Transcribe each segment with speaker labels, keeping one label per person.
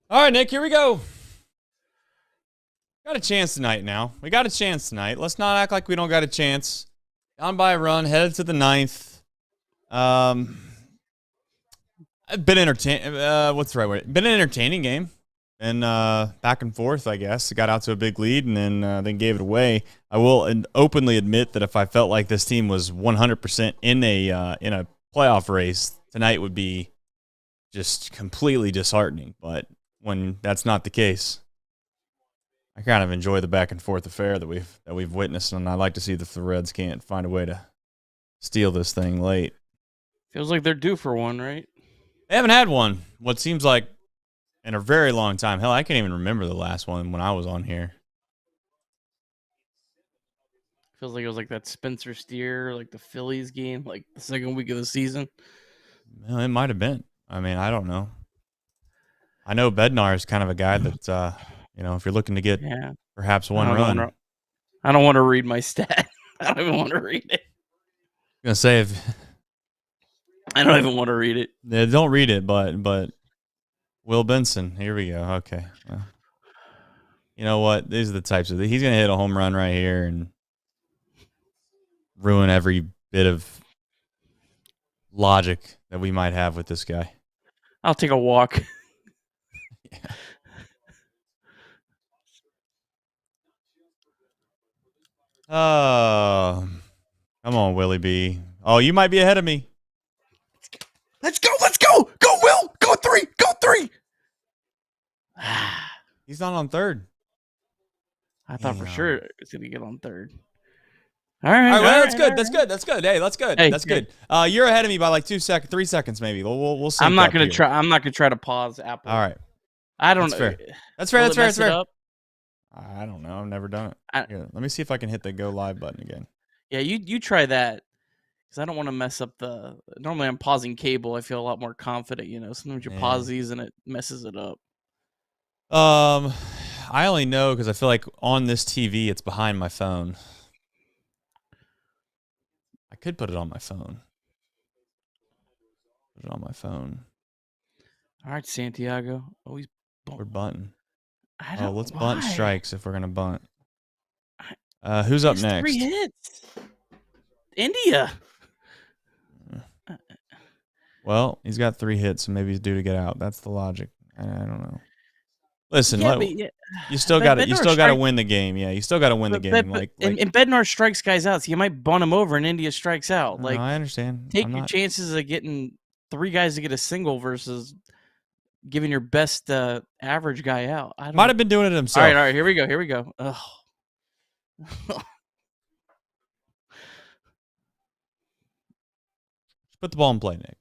Speaker 1: All right, Nick, here we go. Got a chance tonight now. We got a chance tonight. Let's not act like we don't got a chance. Down by a run, headed to the ninth. I've been what's the right word? Been an entertaining game. And back and forth, I guess. It got out to a big lead and then gave it away. I will openly admit that if I felt like this team was 100% in a playoff race, tonight would be just completely disheartening. But when that's not the case, I kind of enjoy the back and forth affair that we've witnessed, and I like to see if the Reds can't find a way to steal this thing late.
Speaker 2: Feels like they're due for one, right?
Speaker 1: They haven't had one. What seems like in a very long time. Hell, I can't even remember the last one when I was on here.
Speaker 2: Feels like it was like that Spencer Steer, like the Phillies game, like the second week of the season.
Speaker 1: Well, it might have been. I mean, I don't know. I know Bednar is kind of a guy that, if you're looking to get perhaps one run.
Speaker 2: I don't want to read my stat. I don't even want to read it.
Speaker 1: I'm going to say
Speaker 2: I don't even want to read it.
Speaker 1: Yeah, don't read it, but Will Benson. Here we go. Okay. Well, you know what? These are the types of he's going to hit a home run right here and ruin every bit of logic that we might have with this guy.
Speaker 2: I'll take a walk.
Speaker 1: Yeah. Oh, come on, Willie B. Oh, you might be ahead of me.
Speaker 2: Let's go. Go, Will. Go three.
Speaker 1: He's not on third.
Speaker 2: I thought for sure it was going to get on third. All right.
Speaker 1: Well, that's good. Hey, that's good. That's good. You're ahead of me by like 3 seconds, maybe. We'll see.
Speaker 2: I'm not going to try. I'm not going to try to pause Apple.
Speaker 1: All right.
Speaker 2: I don't know.
Speaker 1: That's fair. That's fair.
Speaker 2: Up?
Speaker 1: I don't know. I've never done it. Here, let me see if I can hit the go live button again.
Speaker 2: Yeah, you try that because I don't want to mess up the. Normally, I'm pausing cable. I feel a lot more confident. Sometimes you pause these and it messes it up.
Speaker 1: I only know because I feel like on this TV it's behind my phone. I could put it on my phone. Put it on my phone.
Speaker 2: All right, Santiago. Oh, he's
Speaker 1: we're bunting. Let's
Speaker 2: why?
Speaker 1: bunt strikes if we're gonna bunt. Who's up next?
Speaker 2: 3 hits. India.
Speaker 1: Well, he's got 3 hits, so maybe he's due to get out. That's the logic. I don't know. Listen, you still got to win the game. Yeah, you still got to win the game.
Speaker 2: And Bednar strikes guys out, so you might bunt him over, and India strikes out.
Speaker 1: No, I understand.
Speaker 2: Take your chances of getting 3 guys to get a single versus giving your best average guy out. I
Speaker 1: might have been doing it himself.
Speaker 2: All right. Here we go. Ugh.
Speaker 1: Put the ball in play, Nick.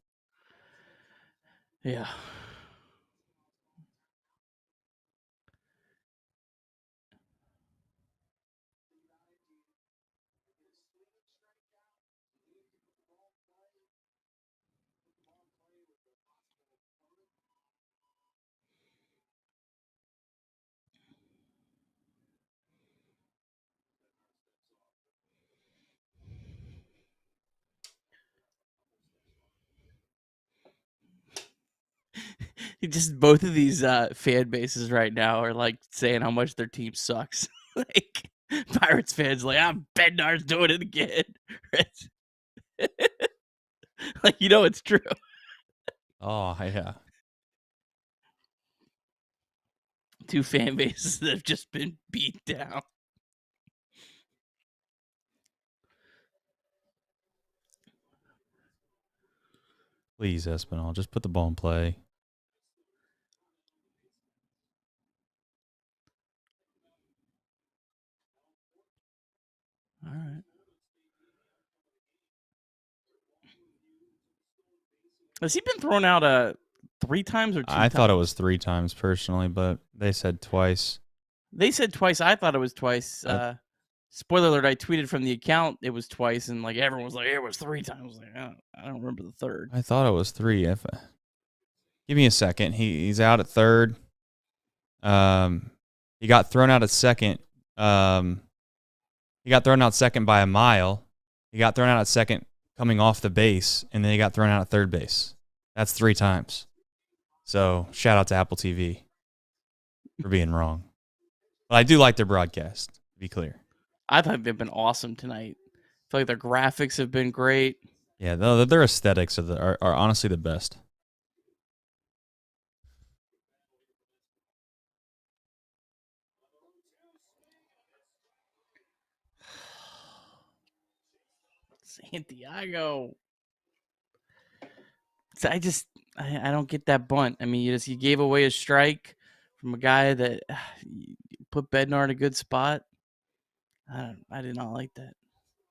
Speaker 2: Yeah. Just both of these fan bases right now are like saying how much their team sucks. Like Pirates fans, like Bednar's doing it again. Like it's true.
Speaker 1: Oh yeah.
Speaker 2: 2 fan bases that have just been beat down.
Speaker 1: Please, Espinal, just put the ball in play.
Speaker 2: All right. Has he been thrown out 3 times or 2 times?
Speaker 1: I thought it was 3 times personally, but they said twice.
Speaker 2: They said twice. I thought it was twice. Spoiler alert, I tweeted from the account it was twice, and like everyone was like, it was 3 times. I was like, I don't remember the third.
Speaker 1: I thought it was 3. Give me a second. He's out at third. He got thrown out at second. He got thrown out second by a mile. He got thrown out at second coming off the base, and then he got thrown out at third base. That's 3 times. So shout out to Apple TV. for being wrong. But I do like their broadcast, to be clear.
Speaker 2: I thought they've been awesome tonight. I feel like their graphics have been great.
Speaker 1: Yeah, their aesthetics are honestly the best.
Speaker 2: Santiago. So I don't get that bunt. I mean, you gave away a strike from a guy that put Bednar in a good spot. I did not like that.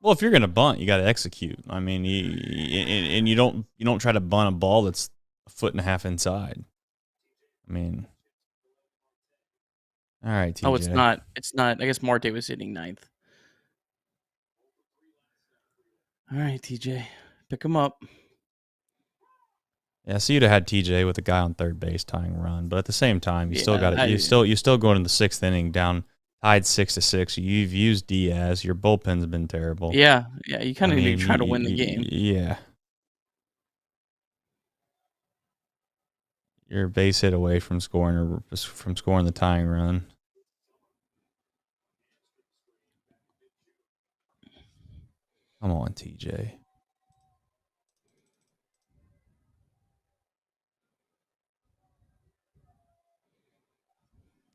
Speaker 1: Well, if you're gonna bunt, you got to execute. I mean, and you don't try to bunt a ball that's a foot and a half inside. I mean, all right, TJ.
Speaker 2: Oh, it's not. It's not. I guess Marte was hitting ninth. All right, TJ, pick him up.
Speaker 1: Yeah, so you'd have had TJ with a guy on third base tying a run, but at the same time, you still
Speaker 2: Yeah,
Speaker 1: got it. You still going in the sixth inning down, tied 6-6. You've used Diaz. Your bullpen's been terrible.
Speaker 2: yeah. You kind of need to try to win the game.
Speaker 1: Yeah, you're a base hit away from scoring the tying run. Come on, TJ.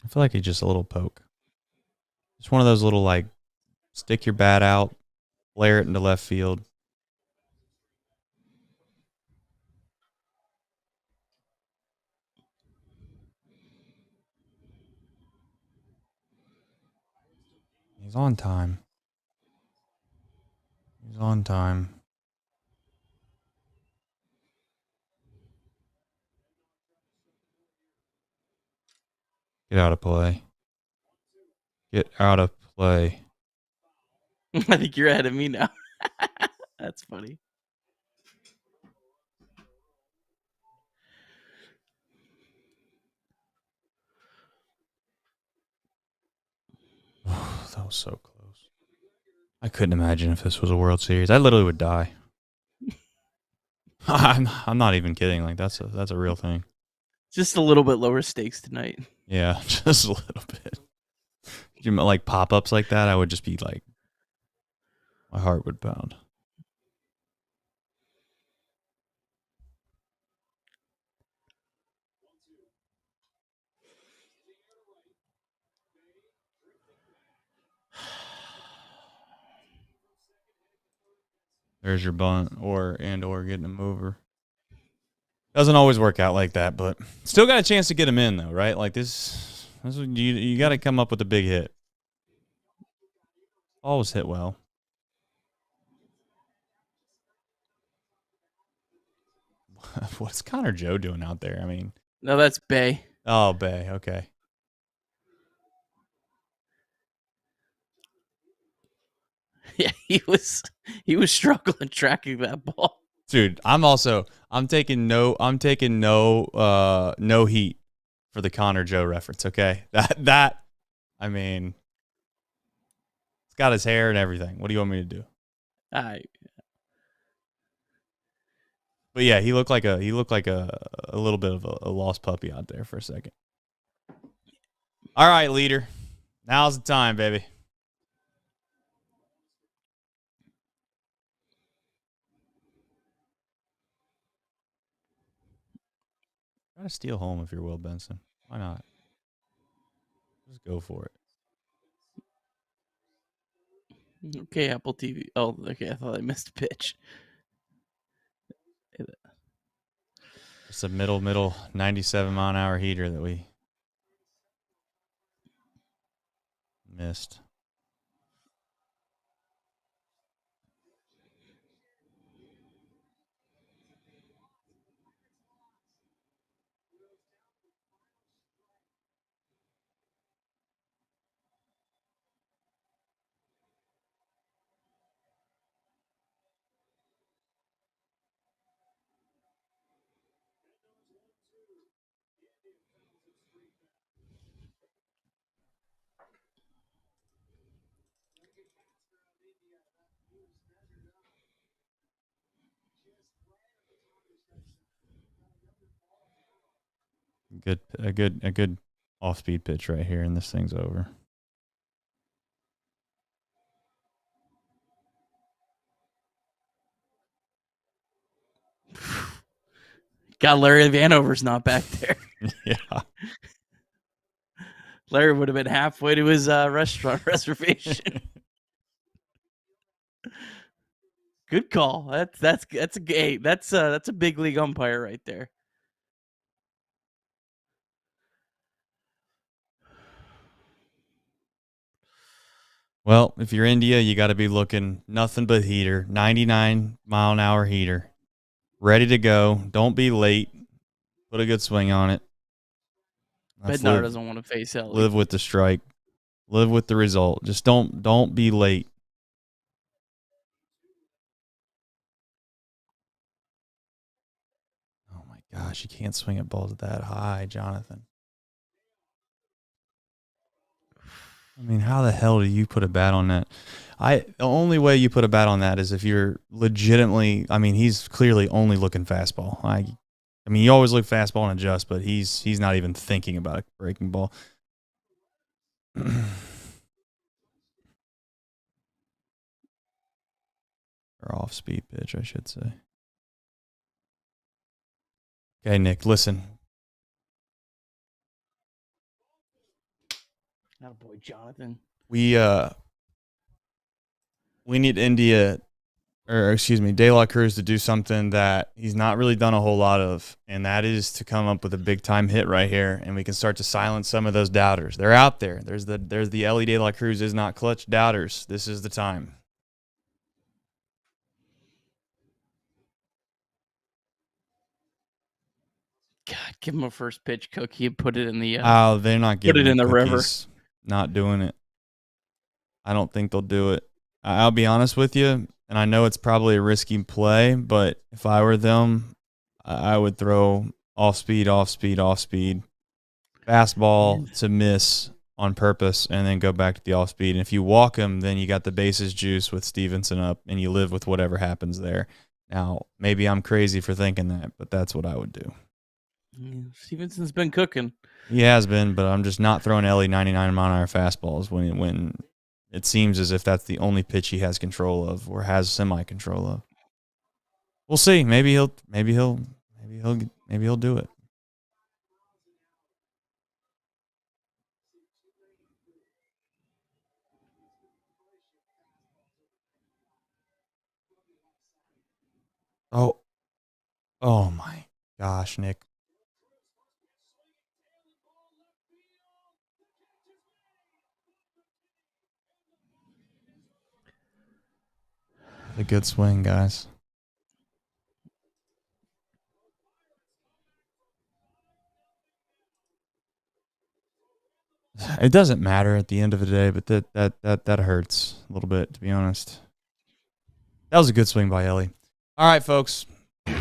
Speaker 1: I feel like he's just a little poke. Just one of those little, like, stick your bat out, flare it into left field. He's on time. He's on time. Get out of play. Get out of play.
Speaker 2: I think you're ahead of me now. That's funny.
Speaker 1: That was so close. I couldn't imagine if this was a World Series. I literally would die. I'm not even kidding. Like that's a real thing.
Speaker 2: Just a little bit lower stakes tonight.
Speaker 1: Yeah, just a little bit. You like pop-ups like that, I would just be like, my heart would pound. There's your bunt, or getting him over. Doesn't always work out like that, but still got a chance to get him in though, right? Like this you got to come up with a big hit. Always hit well. What's Connor Joe doing out there? I mean,
Speaker 2: No, that's Bay.
Speaker 1: oh, Bay. Okay.
Speaker 2: Yeah, he was struggling tracking that ball.
Speaker 1: Dude, I'm taking no heat for the Connor Joe reference, okay? That I mean, it's got his hair and everything. What do you want me to do? But yeah, he looked like a little bit of a lost puppy out there for a second. All right, leader. Now's the time, baby. Try to steal home if you're Will Benson. Why not? Just go for it.
Speaker 2: Okay, Apple TV. Oh, okay. I thought I missed a pitch.
Speaker 1: It's a middle 97-mile-an-hour heater that we missed. A good off-speed pitch right here, and this thing's over.
Speaker 2: God, Larry Vanover's not back there.
Speaker 1: Yeah.
Speaker 2: Larry would have been halfway to his restaurant reservation. Good call. That's a big league umpire right there.
Speaker 1: Well, if you're India, you got to be looking nothing but heater, 99-mile-an-hour heater, ready to go. Don't be late. Put a good swing on it.
Speaker 2: Bednar doesn't want to face Ellie.
Speaker 1: Live with the strike. Live with the result. Just don't be late. Oh my gosh, you can't swing at balls that high, Jonathan. I mean, how the hell do you put a bat on that? The only way you put a bat on that is if you're legitimately. I mean, he's clearly only looking fastball. I mean, you always look fastball and adjust, but he's not even thinking about a breaking ball. Or off-speed pitch, I should say. Okay, Nick, listen.
Speaker 2: Not a boy, Jonathan.
Speaker 1: We need India, or excuse me, De La Cruz to do something that he's not really done a whole lot of, and that is to come up with a big-time hit right here, and we can start to silence some of those doubters. They're out there. There's the Ellie De La Cruz is not clutch doubters. This is the time.
Speaker 2: God, give him a first pitch cookie and put it in the.
Speaker 1: They're not giving
Speaker 2: put it in the river.
Speaker 1: Not doing it. I don't think they'll do it. I'll be honest with you, and I know it's probably a risky play, but if I were them, I would throw off speed, fastball to miss on purpose, and then go back to the off speed. And if you walk him, then you got the bases juice with Stevenson up, and you live with whatever happens there. Now, maybe I'm crazy for thinking that, but that's what I would do.
Speaker 2: Stevenson's been cooking.
Speaker 1: He has been, but I'm just not throwing Ellie 99-mile-an-hour fastballs when it seems as if that's the only pitch he has control of or has semi-control of. We'll see. Maybe he'll do it. Oh my gosh, Nick. A good swing, guys. It doesn't matter at the end of the day, but that hurts a little bit, to be honest. That was a good swing by Ellie. All right, folks.
Speaker 3: High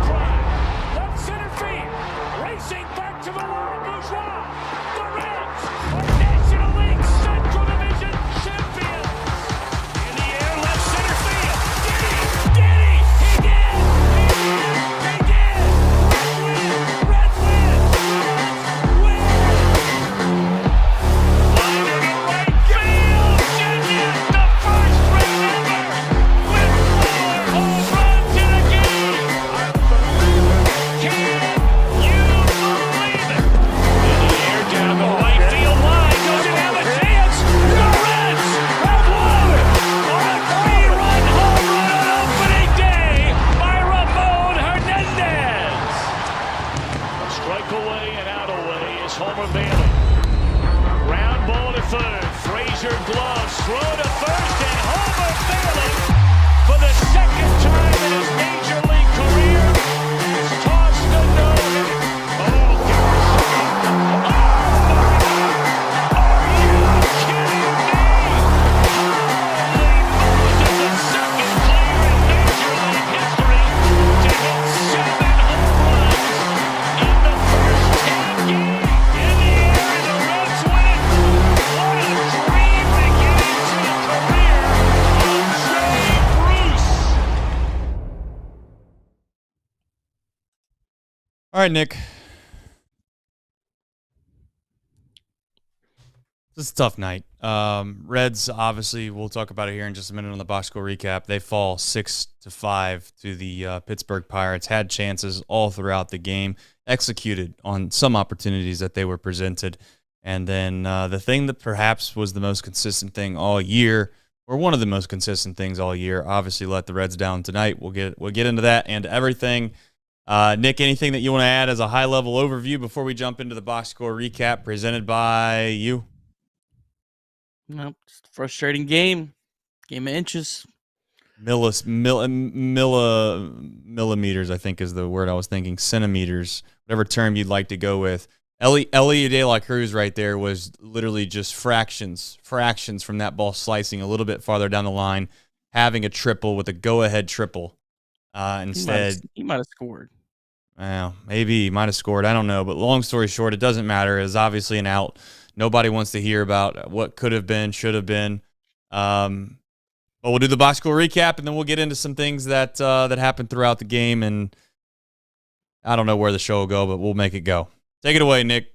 Speaker 3: drive, left center field, racing back to the Laurel Bourgeois. The Reds are National League Central Division champions. In the air, left center field. Did he? He did! He did! Reds win! Reds win! Line to the right field. Genius, the first run ever. With 4 home runs in a game. Can you believe it? In the air, down the right field line. Doesn't have a chance. The Reds have won on a 3-run home run on opening day by Ramon Hernandez. A strike away and out away is Homer Bailey. Ground ball to third. Frazier gloves. Throw to first, and Homer Bailey, for the second time in his major league career, has tossed the no-hitter. Oh, gosh. Oh, my God. Are you kidding me? Holy Moses, the second player in major league history to hit 7 home runs in the first 10 games. In the air, and the Reds win it. What a dream beginning to the career of Jay Bruce.
Speaker 1: All right, Nick. This is a tough night. Reds, obviously, we'll talk about it here in just a minute on the box score recap. They fall 6-5 to the Pittsburgh Pirates. Had chances all throughout the game, executed on some opportunities that they were presented. And then the thing that perhaps was the most consistent thing all year, or one of the most consistent things all year, obviously let the Reds down tonight. We'll get into that and everything. Nick, anything that you want to add as a high-level overview before we jump into the box score recap presented by you?
Speaker 2: Nope, just a frustrating game. Game of inches.
Speaker 1: Millimeters, I think is the word I was thinking. Centimeters, whatever term you'd like to go with. Ellie De La Cruz right there was literally just fractions from that ball slicing a little bit farther down the line, having a triple with a go-ahead triple. Instead,
Speaker 2: he might have scored.
Speaker 1: Well, maybe he might have scored. I don't know. But long story short, it doesn't matter. It's obviously an out. Nobody wants to hear about what could have been, should have been. But we'll do the box score recap, and then we'll get into some things that happened throughout the game. And I don't know where the show will go, but we'll make it go. Take it away, Nick.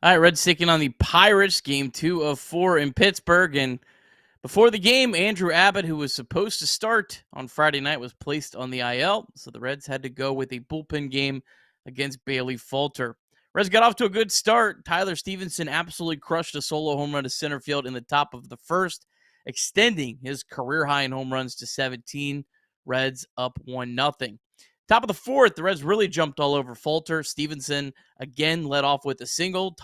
Speaker 2: All right, Reds taking on the Pirates, game 2 of 4 in Pittsburgh. And before the game, Andrew Abbott, who was supposed to start on Friday night, was placed on the IL. So the Reds had to go with a bullpen game against Bailey Falter. Reds got off to a good start. Tyler Stevenson absolutely crushed a solo home run to center field in the top of the first, extending his career high in home runs to 17. Reds up 1-0. Top of the fourth, the Reds really jumped all over Falter. Stevenson again led off with a single.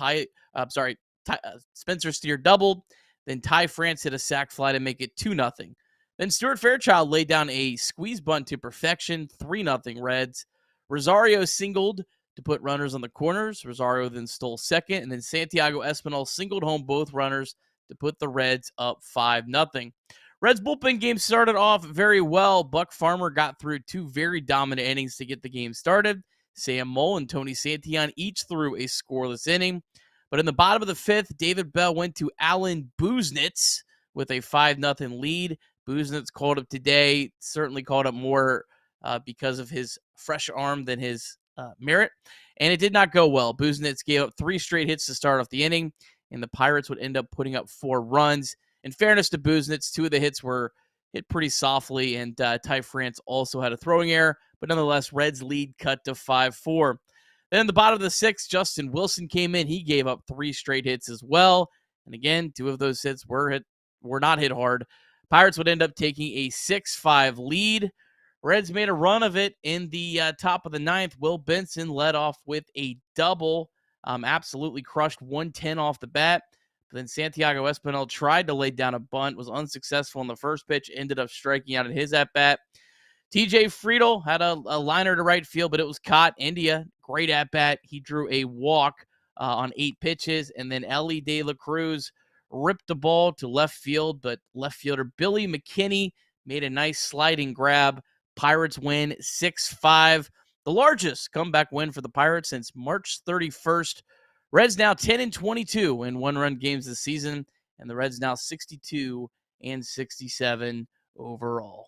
Speaker 2: Spencer Steer doubled. Then Ty France hit a sac fly to make it 2-0. Then Stuart Fairchild laid down a squeeze bunt to perfection, 3-0 Reds. Rosario singled to put runners on the corners. Rosario then stole second, and then Santiago Espinal singled home both runners to put the Reds up 5-0. Reds bullpen game started off very well. Buck Farmer got through 2 very dominant innings to get the game started. Sam Moll and Tony Santillan each threw a scoreless inning. But in the bottom of the 5th, David Bell went to Alan Buznitz with a 5-0 lead. Buznitz called up today, certainly called up more because of his fresh arm than his merit. And it did not go well. Buznitz gave up 3 straight hits to start off the inning, and the Pirates would end up putting up 4 runs. In fairness to Buznitz, 2 of the hits were hit pretty softly, and Ty France also had a throwing error. But nonetheless, Reds lead cut to 5-4. Then in the bottom of the 6th, Justin Wilson came in. He gave up 3 straight hits as well. And again, 2 of those hits were not hit hard. Pirates would end up taking a 6-5 lead. Reds made a run of it in the top of the 9th. Will Benson led off with a double. Absolutely crushed 110 off the bat. But then Santiago Espinal tried to lay down a bunt, was unsuccessful in the first pitch, ended up striking out at his at-bat. TJ Friedel had a liner to right field, but it was caught. India, great at-bat. He drew a walk on 8 pitches. And then Ellie De La Cruz ripped the ball to left field, but left fielder Billy McKinney made a nice sliding grab. Pirates win 6-5. The largest comeback win for the Pirates since March 31st. Reds now 10-22 in one-run games this season, and the Reds now 62-67 overall.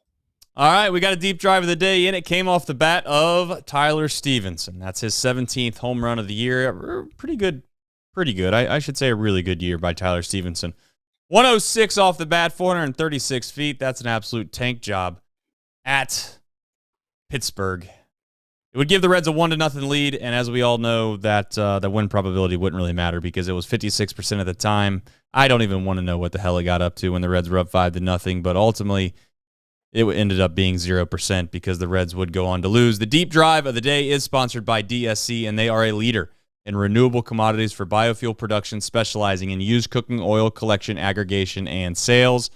Speaker 1: All right, we got a deep drive of the day in. It came off the bat of Tyler Stevenson. That's his 17th home run of the year. Pretty good. I should say a really good year by Tyler Stevenson. 106 off the bat, 436 feet. That's an absolute tank job at Pittsburgh. It would give the Reds a 1-0 lead, and as we all know, that win probability wouldn't really matter because it was 56% of the time. I don't even want to know what the hell it got up to when the Reds were up 5-0, but ultimately it ended up being 0% because the Reds would go on to lose. The deep drive of the day is sponsored by DSC, and they are a leader in renewable commodities for biofuel production, specializing in used cooking oil collection, aggregation, and sales.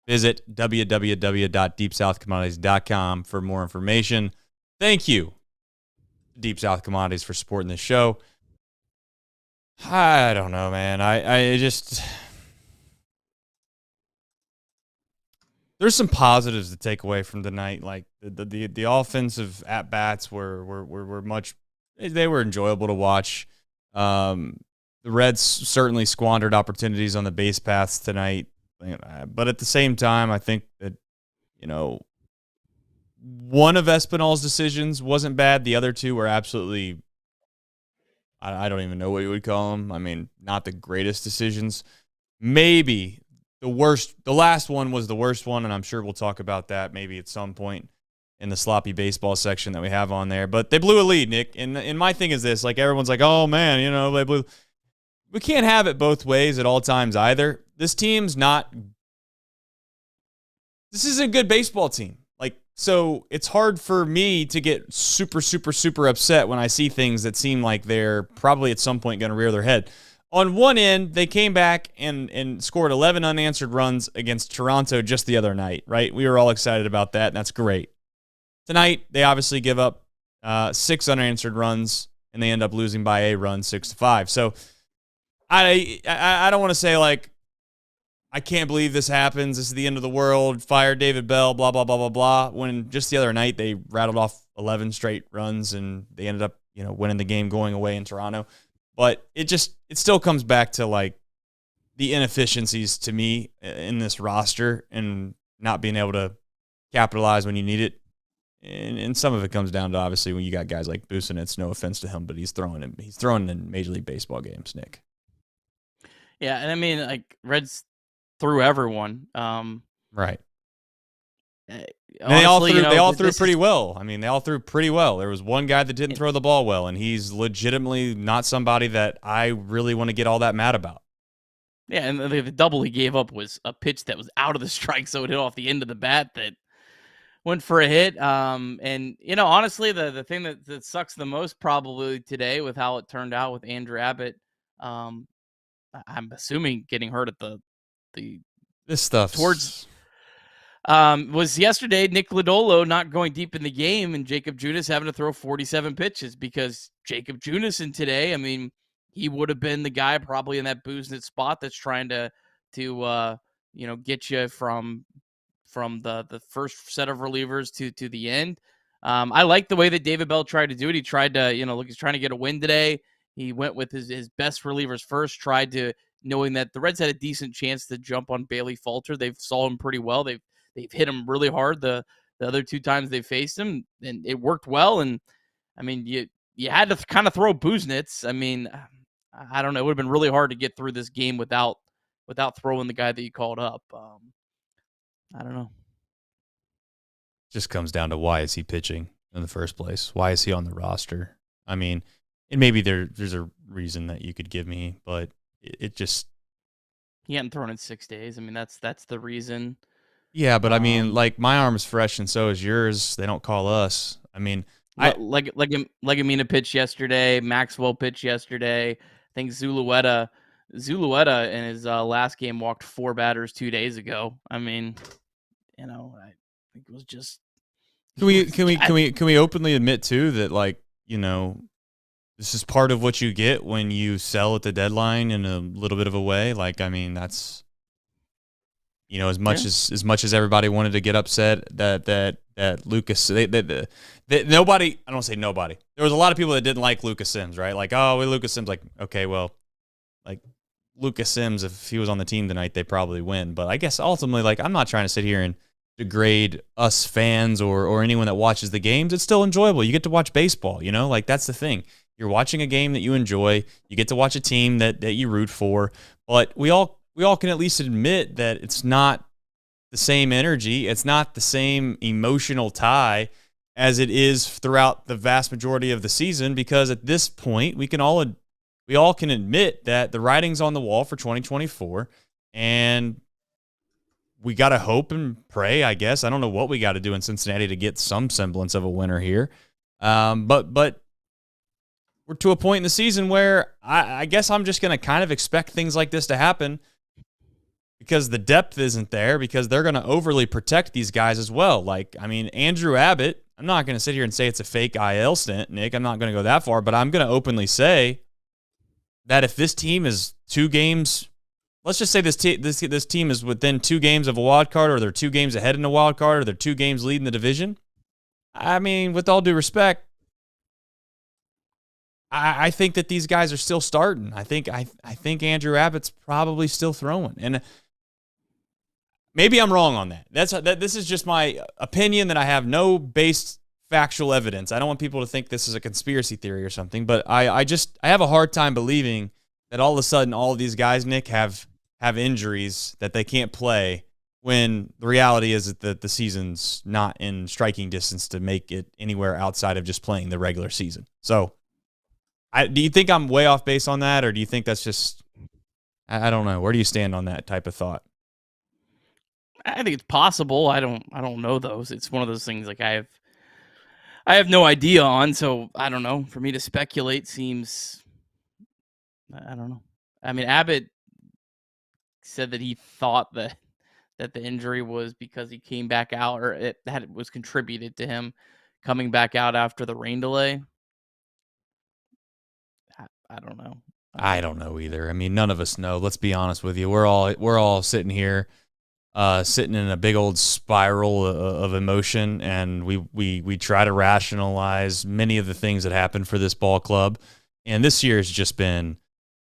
Speaker 1: Visit www.deepsouthcommodities.com for more information. Thank you, Deep South Commodities, for supporting this show. I don't know, man. I just... There's some positives to take away from tonight. Like the offensive at bats were much. They were enjoyable to watch. The Reds certainly squandered opportunities on the base paths tonight, but at the same time, I think that one of Espinal's decisions wasn't bad. The other 2 were absolutely I don't even know what you would call them. I mean, not the greatest decisions. Maybe the worst. The last one was the worst one, and I'm sure we'll talk about that maybe at some point in the sloppy baseball section that we have on there. But they blew a lead, Nick. And my thing is this, like everyone's like, oh man, they blew. We can't have it both ways at all times either. This isn't a good baseball team. Like, so it's hard for me to get super, super, super upset when I see things that seem like they're probably at some point going to rear their head. On one end, they came back and scored 11 unanswered runs against Toronto just the other night, right? We were all excited about that, and that's great. Tonight, they obviously give up 6 unanswered runs, and they end up losing by a run, 6-5. So I don't want to say, like, I can't believe this happens. This is the end of the world. Fire David Bell, blah, blah, blah, blah, blah. When just the other night, they rattled off 11 straight runs, and they ended up, winning the game going away in Toronto. But it still comes back to, like, the inefficiencies to me in this roster and not being able to capitalize when you need it. And some of it comes down to, obviously, when you got guys like Busenitz, no offense to him, but he's throwing in Major League Baseball games, Nick.
Speaker 2: Yeah, and I mean, like, Reds threw everyone.
Speaker 1: Right.
Speaker 2: Honestly,
Speaker 1: They all threw pretty well. I mean, they all threw pretty well. There was one guy that didn't throw the ball well, and he's legitimately not somebody that I really want to get all that mad about.
Speaker 2: Yeah, and the double he gave up was a pitch that was out of the strike, so it hit off the end of the bat that went for a hit. And, honestly, the thing that sucks the most probably today with how it turned out with Andrew Abbott, I'm assuming getting hurt at the
Speaker 1: this stuff
Speaker 2: towards was yesterday Nick Lodolo not going deep in the game and Jacob Junis having to throw 47 pitches because Jacob Junison today, I mean, he would have been the guy probably in that Busenitz spot that's trying to get you from the first set of relievers to the end. I like the way that David Bell tried to do it. He tried to, he's trying to get a win today. He went with his best relievers first, tried to, knowing that the Reds had a decent chance to jump on Bailey Falter. They've saw him pretty well. They've hit him really hard the other 2 times they faced him, and it worked well. And I mean, you had to kind of throw Busenitz. I mean, I don't know. It would have been really hard to get through this game without throwing the guy that you called up. I don't know.
Speaker 1: Just comes down to, why is he pitching in the first place? Why is he on the roster? I mean, and maybe there's a reason that you could give me, but it just,
Speaker 2: he hadn't thrown in 6 days. I mean, that's the reason.
Speaker 1: Yeah, but I mean, like, my arm's fresh and so is yours. They don't call us. I mean,
Speaker 2: Legumina pitched yesterday. Maxwell pitched yesterday. I think Zulueta in his last game walked 4 batters 2 days ago. I mean, I think it was just.
Speaker 1: Can we openly admit too that, like, this is part of what you get when you sell at the deadline in a little bit of a way? Like, I mean, that's, as much as everybody wanted to get upset that Lucas, nobody, I don't say nobody. There was a lot of people that didn't like Lucas Sims, right? Like, oh, Lucas Sims, like, okay, well, like, Lucas Sims, if he was on the team tonight, they probably win. But I guess ultimately, like, I'm not trying to sit here and degrade us fans or anyone that watches the games. It's still enjoyable. You get to watch baseball, like, that's the thing. You're watching a game that you enjoy. You get to watch a team that you root for. But we all can at least admit that it's not the same energy. It's not the same emotional tie as it is throughout the vast majority of the season, because at this point we all can admit that the writing's on the wall for 2024, and we got to hope and pray, I guess. I don't know what we got to do in Cincinnati to get some semblance of a winner here. But we're to a point in the season where I guess I'm just going to kind of expect things like this to happen, because the depth isn't there, because they're going to overly protect these guys as well. Like, I mean, Andrew Abbott, I'm not going to sit here and say it's a fake IL stint, Nick. I'm not going to go that far, but I'm going to openly say that if this team is 2 games, let's just say this team is within 2 games of a wild card, or they're 2 games ahead in the wild card, or they're 2 games leading the division. I mean, with all due respect, I think that these guys are still starting. I think Andrew Abbott's probably still throwing, and maybe I'm wrong on that. This is just my opinion that I have no based factual evidence. I don't want people to think this is a conspiracy theory or something, but I have a hard time believing that all of a sudden all of these guys, Nick, have injuries that they can't play when the reality is that the season's not in striking distance to make it anywhere outside of just playing the regular season. So do you think I'm way off base on that, or do you think that's just, I don't know. Where do you stand on that type of thought?
Speaker 2: I think it's possible. I don't know those. It's one of those things like I have no idea on, so I don't know. For me to speculate seems, I don't know. I mean, Abbott said that he thought that the injury was because he came back out, or it was contributed to him coming back out after the rain delay. I don't know.
Speaker 1: I don't know either. I mean, none of us know. Let's be honest with you. We're all sitting here, sitting in a big old spiral of emotion, and we try to rationalize many of the things that happen for this ball club. And this year has just been,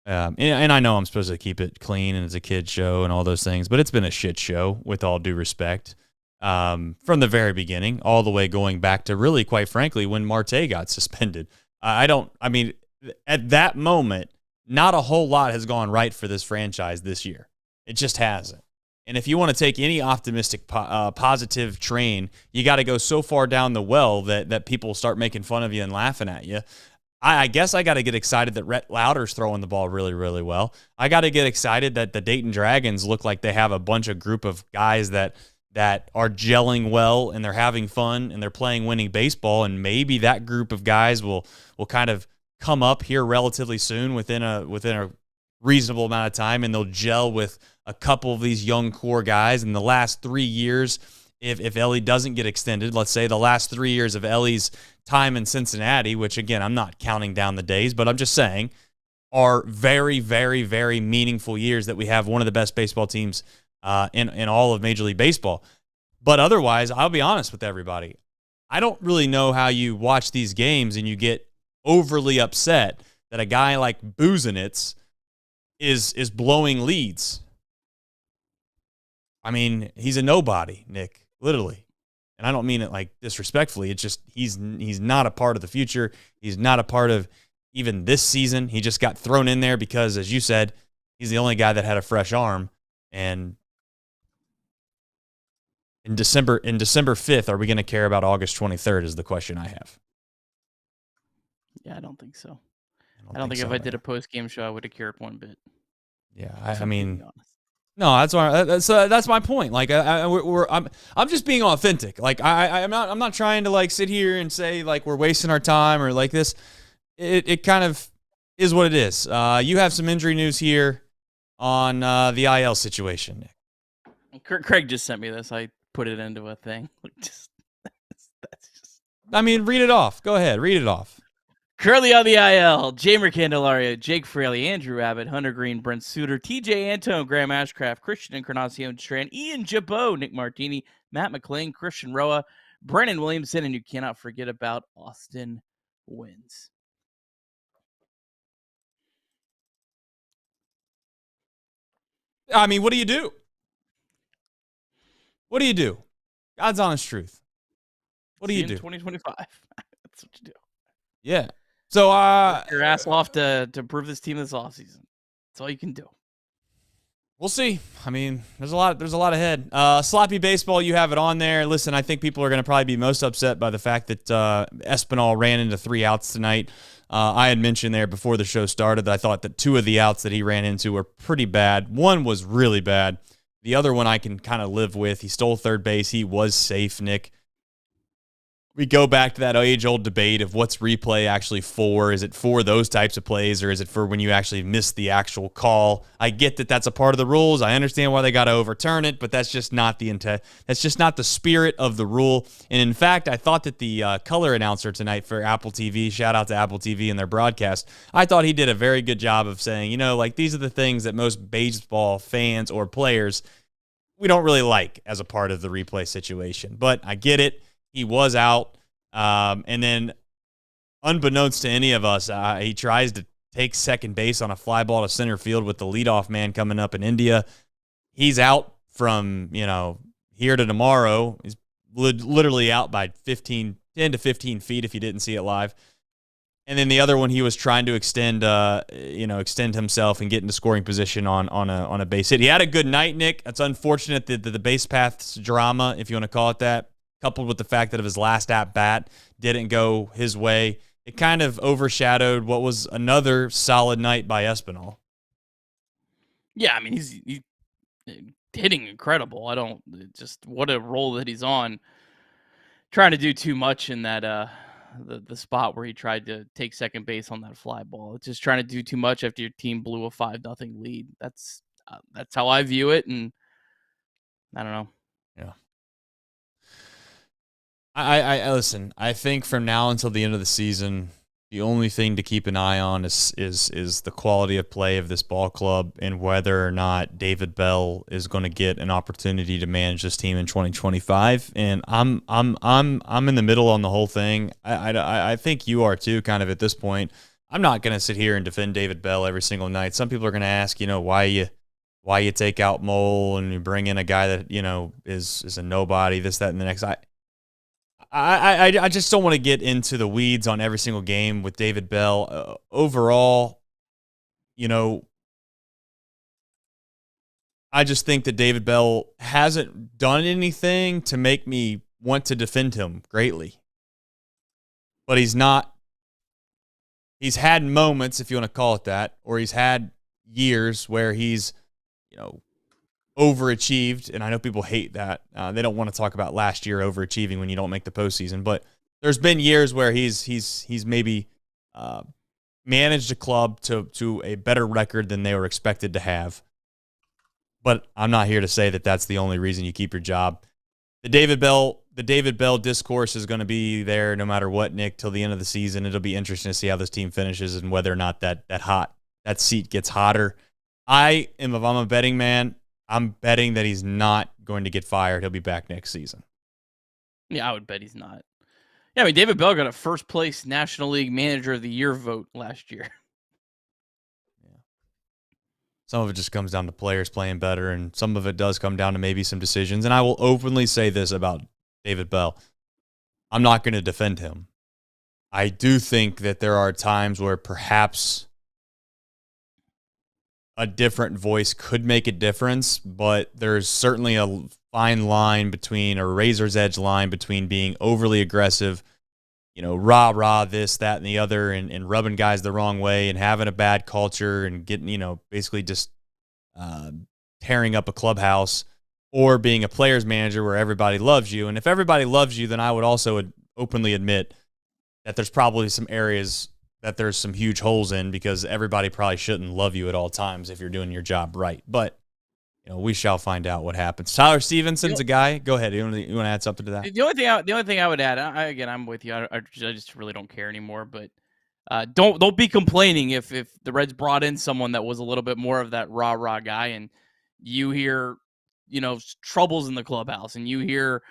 Speaker 1: and I know I'm supposed to keep it clean and it's a kid show and all those things, but it's been a shit show with all due respect, from the very beginning, all the way going back to really, quite frankly, when Marte got suspended. At that moment, not a whole lot has gone right for this franchise this year. It just hasn't. And if you want to take any optimistic, positive train, you got to go so far down the well that people start making fun of you and laughing at you. I guess I got to get excited that Rhett Lauder's throwing the ball really, really well. I got to get excited that the Dayton Dragons look like they have a bunch of group of guys that are gelling well and they're having fun and they're playing winning baseball. And maybe that group of guys will kind of come up here relatively soon within a reasonable amount of time, and they'll gel with a couple of these young core guys. In the last 3 years, if Ellie doesn't get extended, let's say the last 3 years of Ellie's time in Cincinnati, which again, I'm not counting down the days, but I'm just saying are very, very, very meaningful years that we have one of the best baseball teams in all of Major League Baseball. But otherwise, I'll be honest with everybody. I don't really know how you watch these games and you get overly upset that a guy like Buzenitz is blowing leads. I mean, he's a nobody, Nick, literally. And I don't mean it like disrespectfully. It's just he's not a part of the future. He's not a part of even this season. He just got thrown in there because, as you said, he's the only guy that had a fresh arm. And in December 5th, are we going to care about August 23rd is the question I have.
Speaker 2: Yeah, I don't think so. I don't think if I did a post-game show, I would have cared one bit.
Speaker 1: Yeah, I mean, no, that's my point. Like, I'm just being authentic. Like, I'm not trying to like sit here and say like we're wasting our time or like this. It kind of is what it is. You have some injury news here on the IL situation, Nick.
Speaker 2: Craig just sent me this. I put it into a thing.
Speaker 1: I mean, read it off. Go ahead, read it off.
Speaker 2: Currently on the IL, Jamer Candelario, Jake Fraley, Andrew Abbott, Hunter Green, Brent Suter, TJ Antone, Graham Ashcraft, Christian Encarnacion Strand, Ian Jabot, Nick Martini, Matt McClain, Christian Roa, Brennan Williamson, and you cannot forget about Austin Wins.
Speaker 1: I mean, what do you do? What do you do? God's honest truth. What do you do?
Speaker 2: 2025. That's what you do.
Speaker 1: Yeah. So
Speaker 2: work your ass off to prove this team this offseason. That's all you can do.
Speaker 1: We'll see. I mean, there's a lot ahead. Sloppy baseball, you have it on there. Listen, I think people are going to probably be most upset by the fact that Espinal ran into 3 outs tonight. I had mentioned there before the show started that I thought that 2 of the outs that he ran into were pretty bad. One was really bad. The other one I can kind of live with. He stole third base. He was safe, Nick. We go back to that age-old debate of what's replay actually for. Is it for those types of plays, or is it for when you actually miss the actual call? I get that that's a part of the rules. I understand why they got to overturn it, but that's just not the intent. That's just not the spirit of the rule. And in fact, I thought that the color announcer tonight for Apple TV, shout out to Apple TV and their broadcast, I thought he did a very good job of saying, like these are the things that most baseball fans or players we don't really like as a part of the replay situation. But I get it. He was out, and then unbeknownst to any of us, he tries to take second base on a fly ball to center field with the leadoff man coming up in India. He's out from, here to tomorrow. He's literally out by 15 10 to 15 feet if you didn't see it live. And then the other one, he was trying to extend himself and get into scoring position on a base hit. He had a good night, Nick. It's unfortunate that the base paths drama, if you want to call it that, coupled with the fact that his last at bat didn't go his way, it kind of overshadowed what was another solid night by Espinal.
Speaker 2: Yeah, I mean he's hitting incredible. What a role that he's on. Trying to do too much in that the spot where he tried to take second base on that fly ball. It's just trying to do too much after your team blew a 5-0 lead. That's how I view it, and I don't know.
Speaker 1: Yeah. I listen. I think from now until the end of the season, the only thing to keep an eye on is the quality of play of this ball club and whether or not David Bell is going to get an opportunity to manage this team in 2025. And I'm in the middle on the whole thing. I think you are too, kind of at this point. I'm not going to sit here and defend David Bell every single night. Some people are going to ask, why you take out Mole and you bring in a guy that is a nobody, this, that, and the next. I just don't want to get into the weeds on every single game with David Bell. Overall, I just think that David Bell hasn't done anything to make me want to defend him greatly. But he's had moments, if you want to call it that, or he's had years where he's, overachieved, and I know people hate that. They don't want to talk about last year overachieving when you don't make the postseason, but there's been years where he's maybe managed a club to a better record than they were expected to have. But I'm not here to say that that's the only reason you keep your job. The David Bell discourse is going to be there no matter what, Nick, till the end of the season. It'll be interesting to see how this team finishes and whether or not that seat gets hotter. If I'm a betting man, I'm betting that he's not going to get fired. He'll be back next season.
Speaker 2: Yeah, I would bet he's not. Yeah, I mean, David Bell got a first-place National League Manager of the Year vote last year.
Speaker 1: Yeah. Some of it just comes down to players playing better, and some of it does come down to maybe some decisions. And I will openly say this about David Bell. I'm not going to defend him. I do think that there are times where perhaps a different voice could make a difference, but there's certainly a fine line between a razor's edge line between being overly aggressive, rah, this, that, and the other, and rubbing guys the wrong way and having a bad culture and getting, basically just tearing up a clubhouse, or being a player's manager where everybody loves you. And if everybody loves you, then I would also openly admit that there's probably some areas that there's some huge holes in, because everybody probably shouldn't love you at all times if you're doing your job right. But, we shall find out what happens. Tyler Stevenson's a guy. Go ahead. You want to add something to that?
Speaker 2: The only thing I would add, I'm with you. I just really don't care anymore. But don't be complaining if the Reds brought in someone that was a little bit more of that rah guy, and you hear troubles in the clubhouse, and you hear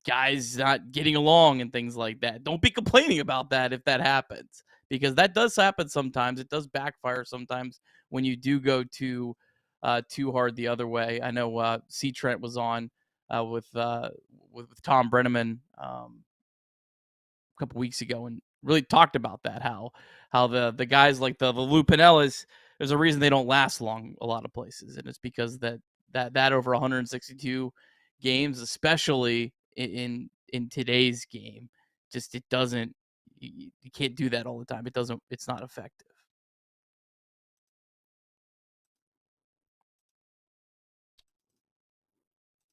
Speaker 2: guys not getting along and things like that. Don't be complaining about that if that happens, because that does happen sometimes. It does backfire sometimes when you do go too hard the other way. I know C. Trent was on with Tom Brenneman a couple weeks ago and really talked about that, how the guys like the Lou Pinellas, there's a reason they don't last long a lot of places, and it's because that over 162 games, especially in today's game, just it doesn't, you can't do that all the time. It's not effective.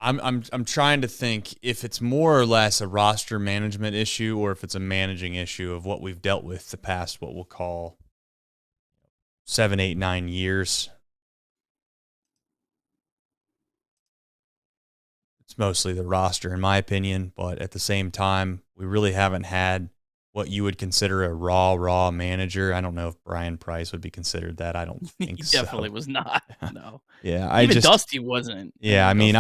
Speaker 1: I'm trying to think if it's more or less a roster management issue or if it's a managing issue of what we've dealt with the past, what we'll call 7, 8, 9 years. It's mostly the roster, in my opinion, but at the same time, we really haven't had what you would consider a raw manager. I don't know if Brian Price would be considered that. I don't think so.
Speaker 2: He definitely was not. No.
Speaker 1: Yeah,
Speaker 2: Even Dusty wasn't.
Speaker 1: Yeah, I mean,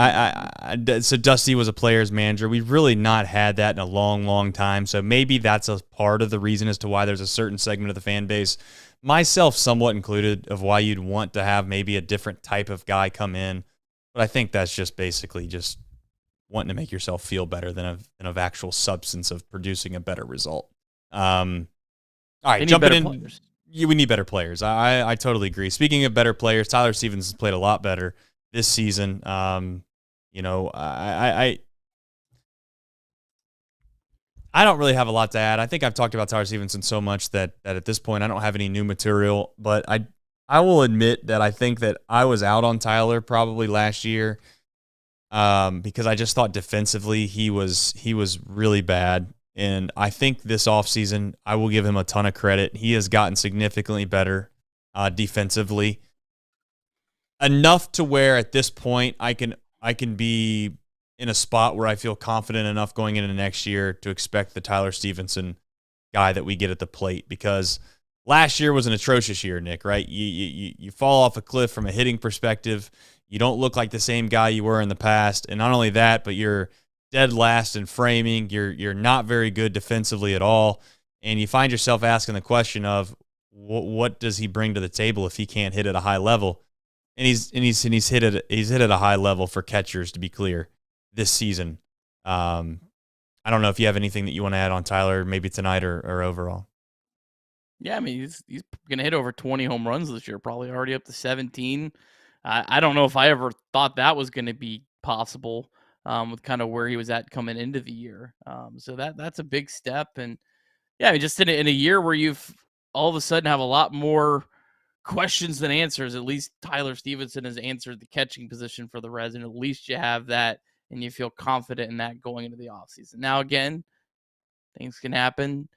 Speaker 1: so Dusty was a player's manager. We've really not had that in a long time. So maybe that's a part of the reason as to why there's a certain segment of the fan base, myself somewhat included, of why you'd want to have maybe a different type of guy come in. But I think that's just basically just wanting to make yourself feel better than of actual substance of producing a better result. All right, jumping in.
Speaker 2: Players.
Speaker 1: Yeah, we need better players. I totally agree. Speaking of better players, Tyler Stevens has played a lot better this season. You know, I don't really have a lot to add. I think I've talked about Tyler Stevenson so much that at this point I don't have any new material. But I will admit that I think that I was out on Tyler probably last year because I just thought defensively he was really bad. And I think this offseason, I will give him a ton of credit. He has gotten significantly better defensively. Enough to where at this point I can be in a spot where I feel confident enough going into next year to expect the Tyler Stevenson guy that we get at the plate. Because last year was an atrocious year, Nick, right? You fall off a cliff from a hitting perspective. You don't look like the same guy you were in the past. And not only that, but you're dead last in framing. You're not very good defensively at all, and you find yourself asking the question of what does he bring to the table if he can't hit at a high level? And he's hit at a high level for catchers, to be clear, this season. I don't know if you have anything that you want to add on Tyler, maybe tonight or overall.
Speaker 2: Yeah, I mean he's gonna hit over 20 home runs this year, probably already up to 17. I don't know if I ever thought that was going to be possible. With kind of where he was at coming into the year. So that's a big step. And yeah, I mean, just in a year where you've all of a sudden have a lot more questions than answers, at least Tyler Stevenson has answered the catching position for the Reds, and at least you have that and you feel confident in that going into the offseason. Now, again, things can happen.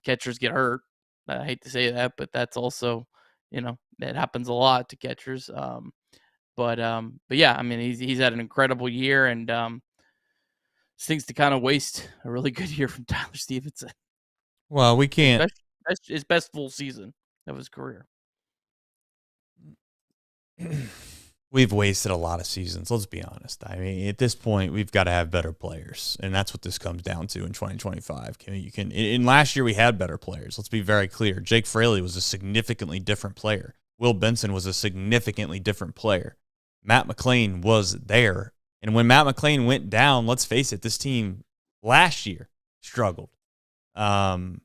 Speaker 2: Catchers get hurt. I hate to say that, but that's also, that happens a lot to catchers. But yeah, I mean, he's had an incredible year, and stinks to kind of waste a really good year from Tyler Stevenson.
Speaker 1: Well, we can't.
Speaker 2: His best full season of his career.
Speaker 1: We've wasted a lot of seasons. Let's be honest. I mean, at this point, we've got to have better players, and that's what this comes down to in 2025. In last year, we had better players. Let's be very clear. Jake Fraley was a significantly different player. Will Benson was a significantly different player. Matt McLain was there. And when Matt McLain went down, let's face it, this team last year struggled. So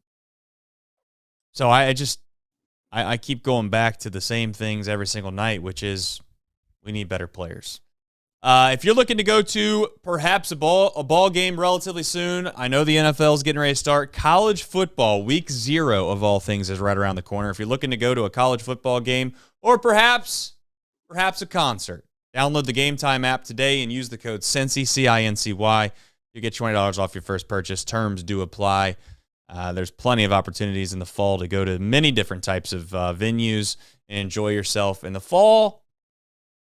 Speaker 1: I keep going back to the same things every single night, which is we need better players. If you're looking to go to perhaps a ball game relatively soon, I know the NFL is getting ready to start. College football, week 0 of all things, is right around the corner. If you're looking to go to a college football game or perhaps a concert, download the Game Time app today and use the code CINCY, CINCY. You get $20 off your first purchase. Terms do apply. There's plenty of opportunities in the fall to go to many different types of venues and enjoy yourself. In the fall,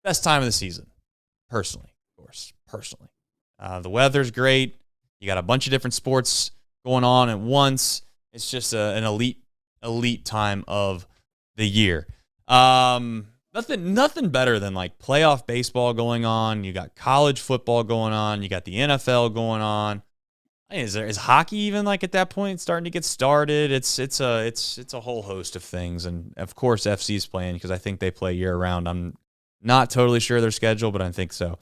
Speaker 1: best time of the season, personally, of course, personally. The weather's great. You got a bunch of different sports going on at once. It's just an elite time of the year. Nothing better than like playoff baseball going on. You got college football going on. You got the NFL going on. Is hockey even like at that point starting to get started? It's a whole host of things, and of course FC's playing because I think they play year round. I'm not totally sure their schedule, but I think so.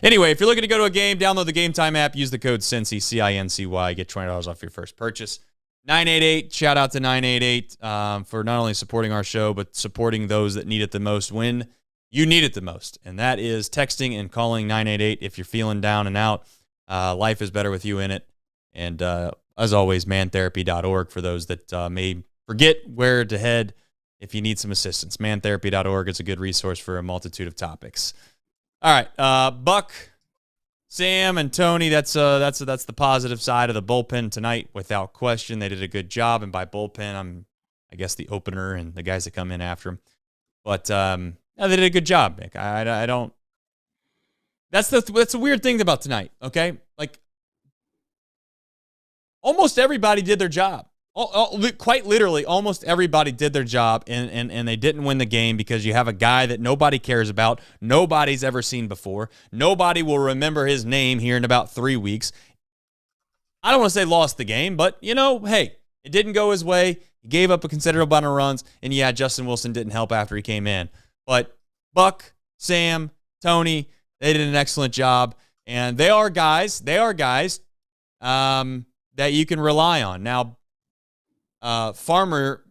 Speaker 1: Anyway, if you're looking to go to a game, download the Game Time app. Use the code CINCY, CINCY. Get $20 off your first purchase. 988, shout out to 988 for not only supporting our show, but supporting those that need it the most when you need it the most. And that is texting and calling 988 if you're feeling down and out. Life is better with you in it. And as always, mantherapy.org for those that may forget where to head if you need some assistance. Mantherapy.org is a good resource for a multitude of topics. All right, Buck, Sam, and Tony, that's the positive side of the bullpen tonight, without question. They did a good job, and by bullpen, I guess the opener and the guys that come in after him. But they did a good job, Nick. I don't. That's the weird thing about tonight. Okay, like almost everybody did their job. Quite literally, almost everybody did their job, and they didn't win the game because you have a guy that nobody cares about, nobody's ever seen before, nobody will remember his name here in about 3 weeks. I don't want to say lost the game, but, hey, it didn't go his way. He gave up a considerable amount of runs, and yeah, Justin Wilson didn't help after he came in. But Buck, Sam, Tony, they did an excellent job. And they are guys that you can rely on. Now, Farmer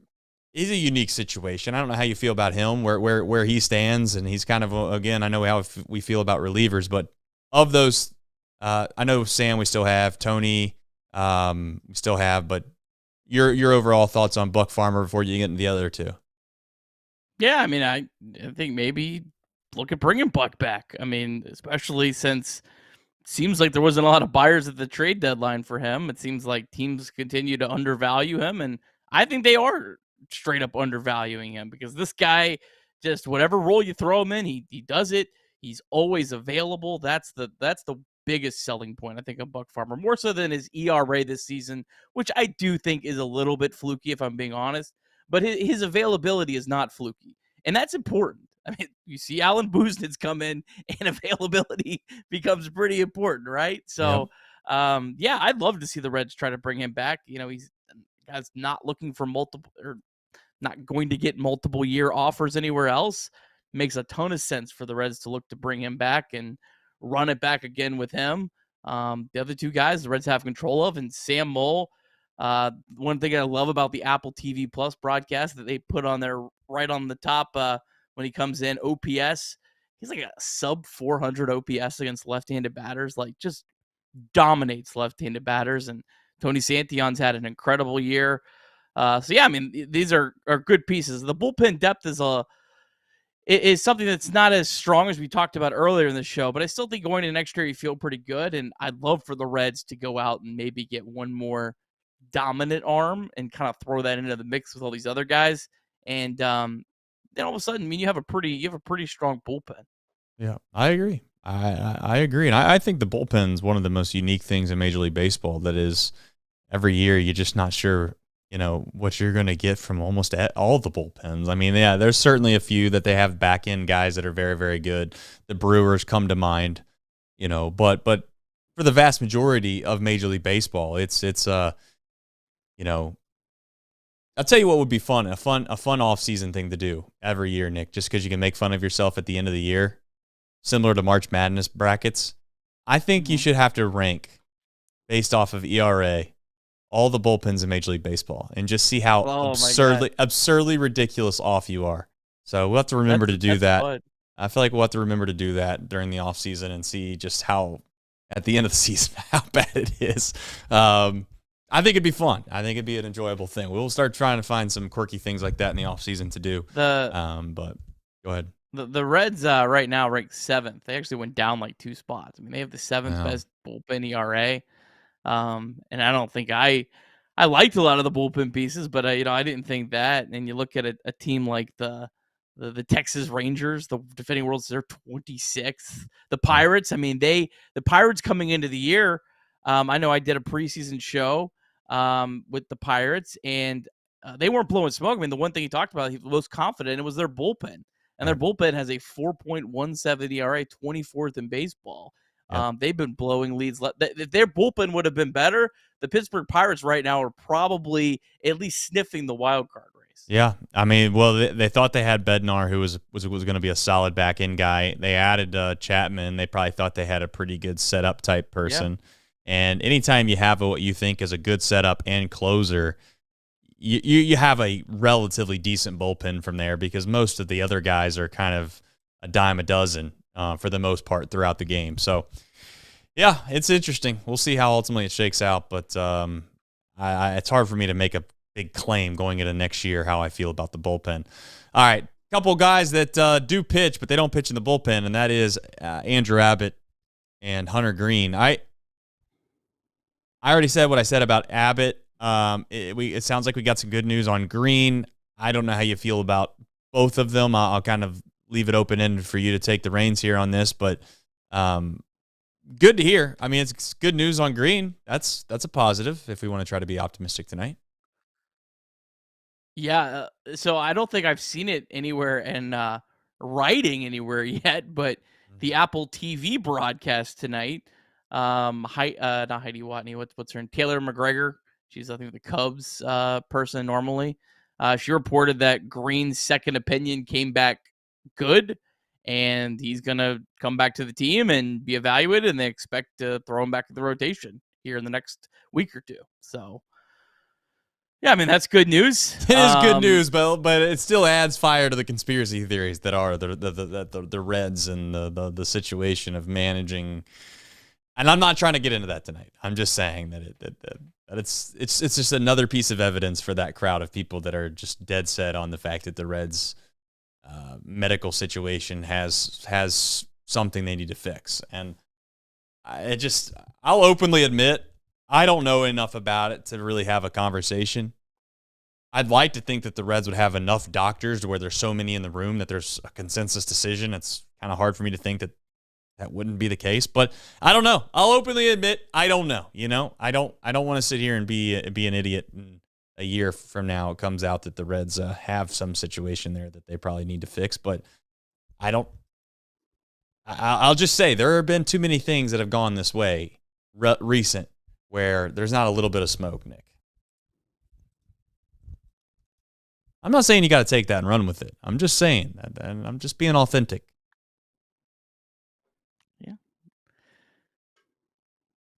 Speaker 1: is a unique situation. I don't know how you feel about him, where he stands, and he's kind of, again, I know how we feel about relievers, but of those, I know Sam we still have, Tony we still have, but your overall thoughts on Buck Farmer before you get into the other two?
Speaker 2: Yeah, I mean, I think maybe look at bringing Buck back. I mean, especially since it seems like there wasn't a lot of buyers at the trade deadline for him. It seems like teams continue to undervalue him, and I think they are straight up undervaluing him because this guy, just whatever role you throw him in, he does it. He's always available. That's the biggest selling point, I think, of Buck Farmer, more so than his ERA this season, which I do think is a little bit fluky, if I'm being honest. But his availability is not fluky, and that's important. I mean, you see Alan Buznitz come in, and availability becomes pretty important, right? So, yeah, I'd love to see the Reds try to bring him back. You know, he's guy's not looking for multiple, or not going to get multiple year offers anywhere else. Makes a ton of sense for the Reds to look to bring him back and run it back again with him. The other two guys the Reds have control of, and Sam Moll. One thing I love about the Apple TV Plus broadcast that they put on there right on the top when he comes in, OPS. He's like a sub 400 OPS against left-handed batters, like just dominates left-handed batters. And Tony Santillan's had an incredible year. So yeah, I mean, these are good pieces. The bullpen depth is something that's not as strong as we talked about earlier in the show, but I still think going into next year, you feel pretty good. And I'd love for the Reds to go out and maybe get one more dominant arm and kind of throw that into the mix with all these other guys. And then all of a sudden, I mean, you have a pretty strong bullpen.
Speaker 1: Yeah, I agree. I agree. And I think the bullpen is one of the most unique things in Major League Baseball. That is, every year you're just not sure, what you're going to get from almost all the bullpens. I mean, yeah, there's certainly a few that they have back end guys that are very, very good. The Brewers come to mind, but for the vast majority of Major League Baseball, it's I'll tell you what would be fun, a fun off-season thing to do every year, Nick, just because you can make fun of yourself at the end of the year, similar to March Madness brackets. I think you should have to rank based off of ERA all the bullpens in Major League Baseball and just see how absurdly ridiculous off you are. So we'll have to remember to do that. Fun. I feel like we'll have to remember to do that during the offseason and see just how, at the end of the season, how bad it is. I think it'd be fun. I think it'd be an enjoyable thing. We'll start trying to find some quirky things like that in the offseason to do. But go ahead.
Speaker 2: The Reds right now rank 7th. They actually went down like 2 spots. I mean, they have the 7th best bullpen ERA. And I don't think I liked a lot of the bullpen pieces, but I didn't think that. And you look at a team like the Texas Rangers, the defending world, they're 26th. The Pirates, I mean, the Pirates coming into the year. I know I did a preseason show with the Pirates, and they weren't blowing smoke. I mean, the one thing he talked about, he was most confident, it was their bullpen. And their bullpen has a 4.17 ERA, 24th in baseball. Yep. They've been blowing leads. If their bullpen would have been better, the Pittsburgh Pirates right now are probably at least sniffing the wild card race.
Speaker 1: Yeah, I mean, well, they thought they had Bednar, who was going to be a solid back end guy. They added Chapman. They probably thought they had a pretty good setup type person. Yep. And anytime you have what you think is a good setup and closer, you have a relatively decent bullpen from there, because most of the other guys are kind of a dime a dozen for the most part throughout the game. So, yeah, it's interesting. We'll see how ultimately it shakes out, but it's hard for me to make a big claim going into next year how I feel about the bullpen. All right, a couple of guys that do pitch, but they don't pitch in the bullpen, and that is Andrew Abbott and Hunter Green. I already said what I said about Abbott. It sounds like we got some good news on Green. I don't know how you feel about both of them. I'll kind of leave it open-ended for you to take the reins here on this, but good to hear. I mean, it's good news on Green. That's a positive if we want to try to be optimistic tonight.
Speaker 2: Yeah, so I don't think I've seen it anywhere in writing anywhere yet, but the Apple TV broadcast tonight, not Heidi Watney, what's her name? Taylor McGregor. She's, I think, the Cubs person normally. She reported that Green's second opinion came back good, and he's going to come back to the team and be evaluated, and they expect to throw him back in the rotation here in the next week or two. So, yeah, I mean, that's good news.
Speaker 1: It is good news, but it still adds fire to the conspiracy theories that are the Reds and the situation of managing. And I'm not trying to get into that tonight. I'm just saying that it's just another piece of evidence for that crowd of people that are just dead set on the fact that the Reds' medical situation has something they need to fix. And I'll openly admit I don't know enough about it to really have a conversation. I'd like to think that the Reds would have enough doctors to where there's so many in the room that there's a consensus decision. It's kind of hard for me to think that wouldn't be the case, but I don't know. I'll openly admit I don't know. I don't want to sit here and be an idiot. And a year from now, it comes out that the Reds have some situation there that they probably need to fix. But I'll just say there have been too many things that have gone this way recent where there's not a little bit of smoke, Nick. I'm not saying you got to take that and run with it. I'm just saying that, and I'm just being authentic.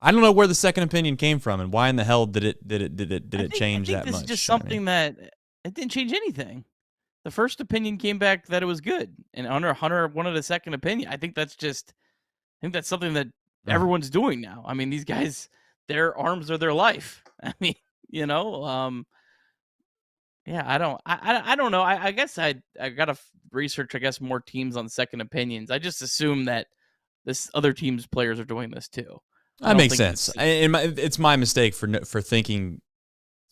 Speaker 1: I don't know where the second opinion came from and why in the hell did it change that much.
Speaker 2: This is just something that it didn't change anything. The first opinion came back that it was good, and Hunter wanted a second opinion. I think that's something that everyone's doing now. I mean, these guys, their arms are their life. I mean, yeah, I don't know. I guess I gotta research, more teams on second opinions. I just assume that this other team's players are doing this too.
Speaker 1: That makes sense. It's my mistake for thinking.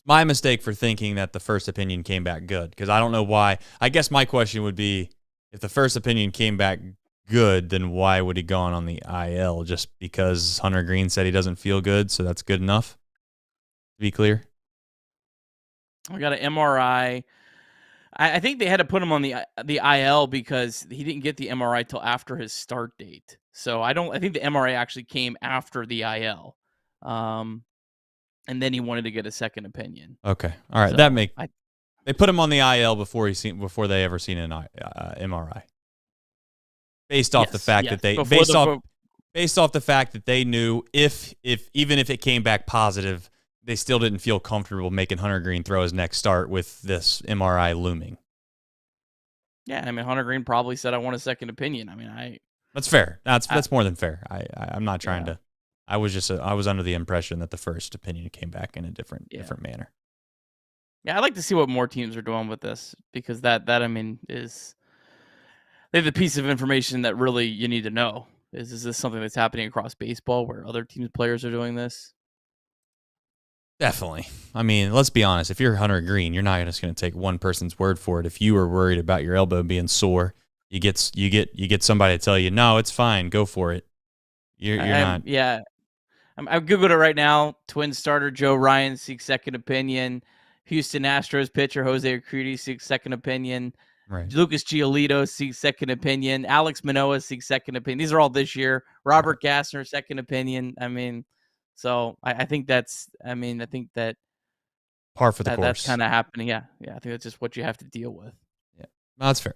Speaker 1: My mistake for thinking that the first opinion came back good, because I don't know why. I guess my question would be, if the first opinion came back good, then why would he gone on the IL? Just because Hunter Green said he doesn't feel good, so that's good enough? To be clear,
Speaker 2: I got an MRI. I think they had to put him on the IL because he didn't get the MRI till after his start date. So I think the MRI actually came after the IL, and then he wanted to get a second opinion.
Speaker 1: Okay, all right, so they put him on the IL before they ever seen an MRI, based off the fact that they knew if even if it came back positive, they still didn't feel comfortable making Hunter Green throw his next start with this MRI looming.
Speaker 2: Yeah, I mean, Hunter Green probably said, "I want a second opinion." I mean,
Speaker 1: that's fair. That's more than fair. I'm not trying to. I was under the impression that the first opinion came back in a different manner.
Speaker 2: Yeah, I'd like to see what more teams are doing with this, because that I mean is the piece of information that really you need to know. Is this something that's happening across baseball where other teams' players are doing this?
Speaker 1: Definitely. I mean, let's be honest. If you're Hunter Green, you're not just going to take one person's word for it. If you were worried about your elbow being sore, you get somebody to tell you, no, it's fine, go for it. You're not.
Speaker 2: Yeah, I googled it right now. Twins starter Joe Ryan seeks second opinion. Houston Astros pitcher Jose Urquidy seeks second opinion.
Speaker 1: Right.
Speaker 2: Lucas Giolito seeks second opinion. Alex Manoah seeks second opinion. These are all this year. Robert Gassner, second opinion. I mean. So I think that
Speaker 1: par for the course.
Speaker 2: That's kind of happening. Yeah. I think that's just what you have to deal with.
Speaker 1: Yeah, that's fair.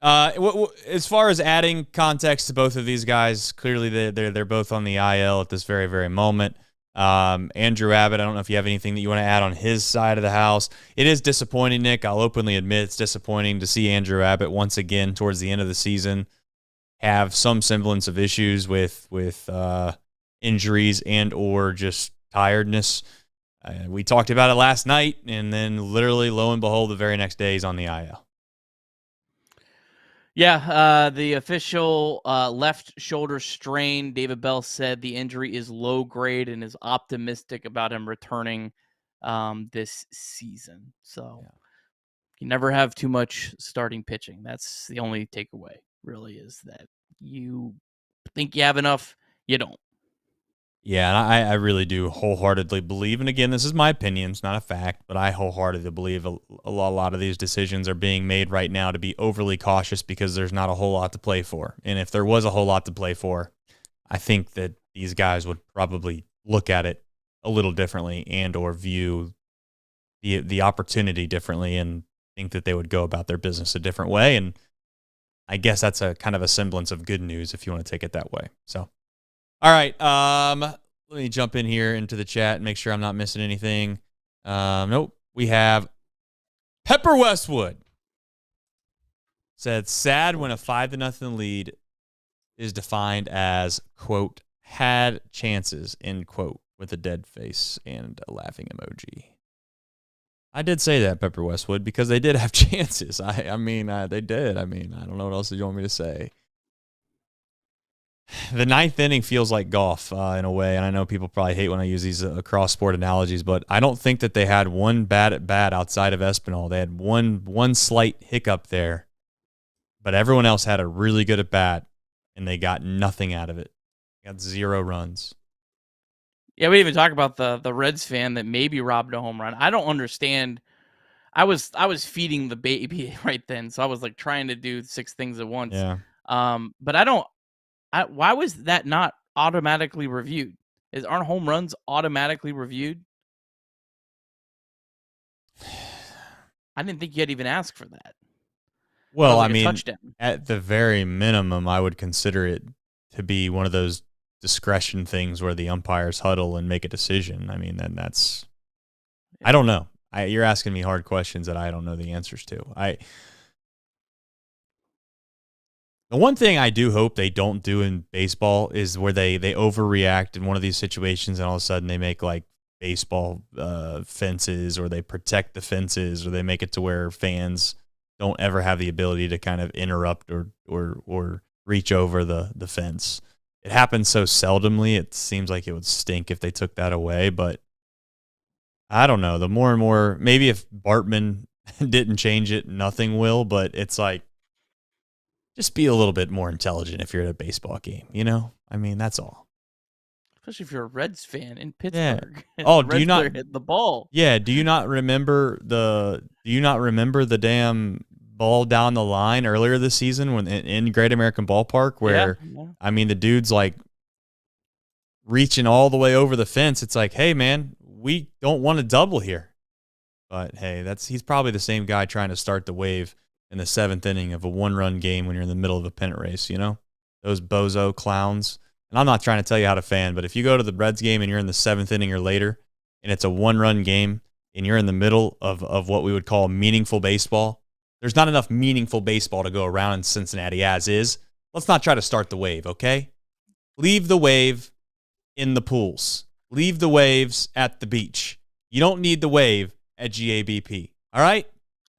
Speaker 1: As far as adding context to both of these guys, clearly they're both on the IL at this very, very moment. Andrew Abbott, I don't know if you have anything that you want to add on his side of the house. It is disappointing, Nick. I'll openly admit it's disappointing to see Andrew Abbott once again towards the end of the season have some semblance of issues with injuries and or just tiredness. We talked about it last night, and then literally, lo and behold, the very next day he's on the IL.
Speaker 2: Yeah, the official left shoulder strain, David Bell said the injury is low grade and is optimistic about him returning this season. So you never have too much starting pitching. That's the only takeaway, really, is that you think you have enough, you don't.
Speaker 1: Yeah, and I really do wholeheartedly believe, and again, this is my opinion, it's not a fact, but I wholeheartedly believe a lot of these decisions are being made right now to be overly cautious because there's not a whole lot to play for. And if there was a whole lot to play for, I think that these guys would probably look at it a little differently and or view the opportunity differently and think that they would go about their business a different way. And I guess that's a kind of a semblance of good news if you want to take it that way. So, all right. Let me jump in here into the chat and make sure I'm not missing anything. Nope. We have Pepper Westwood said, sad when a 5-0 lead is defined as, quote, had chances, end quote, with a dead face and a laughing emoji. I did say that, Pepper Westwood, because they did have chances. I mean, they did. I mean, I don't know what else you want me to say. The ninth inning feels like golf in a way, and I know people probably hate when I use these cross-sport analogies, but I don't think that they had one bad at bat outside of Espinal. They had one slight hiccup there, but everyone else had a really good at bat, and they got nothing out of it. They got 0 runs.
Speaker 2: Yeah, we even talk about the Reds fan that maybe robbed a home run. I don't understand. I was feeding the baby right then, so I was like trying to do 6 things at once.
Speaker 1: Yeah.
Speaker 2: But why was that not automatically reviewed? Aren't home runs automatically reviewed? I didn't think you had even asked for that.
Speaker 1: Well,
Speaker 2: Like
Speaker 1: I mean,
Speaker 2: touchdown.
Speaker 1: at the very minimum, I would consider it to be one of those discretion things where the umpires huddle and make a decision. I mean, then that's, I don't know. You're asking me hard questions that I don't know the answers to. The one thing I do hope they don't do in baseball is where they overreact in one of these situations and all of a sudden they make like baseball fences, or they protect the fences, or they make it to where fans don't ever have the ability to kind of interrupt or reach over the fence. It happens so seldomly, it seems like it would stink if they took that away, but I don't know. The more and more, maybe if Bartman didn't change it, nothing will, but it's like, just be a little bit more intelligent if you're at a baseball game, you know? I mean, that's all.
Speaker 2: Especially if you're a Reds fan in Pittsburgh.
Speaker 1: Yeah. Oh,
Speaker 2: do you not hit the ball?
Speaker 1: Yeah, do you not remember the damn ball down the line earlier this season when in Great American Ballpark where I mean the dude's like reaching all the way over the fence. It's like, hey man, we don't want to double here. But hey, he's probably the same guy trying to start the wave in the 7th inning of a 1-run game when you're in the middle of a pennant race, you know? Those bozo clowns. And I'm not trying to tell you how to fan, but if you go to the Reds game and you're in the 7th inning or later, and it's a 1-run game, and you're in the middle of what we would call meaningful baseball, there's not enough meaningful baseball to go around in Cincinnati as is. Let's not try to start the wave, okay? Leave the wave in the pools. Leave the waves at the beach. You don't need the wave at GABP, all right?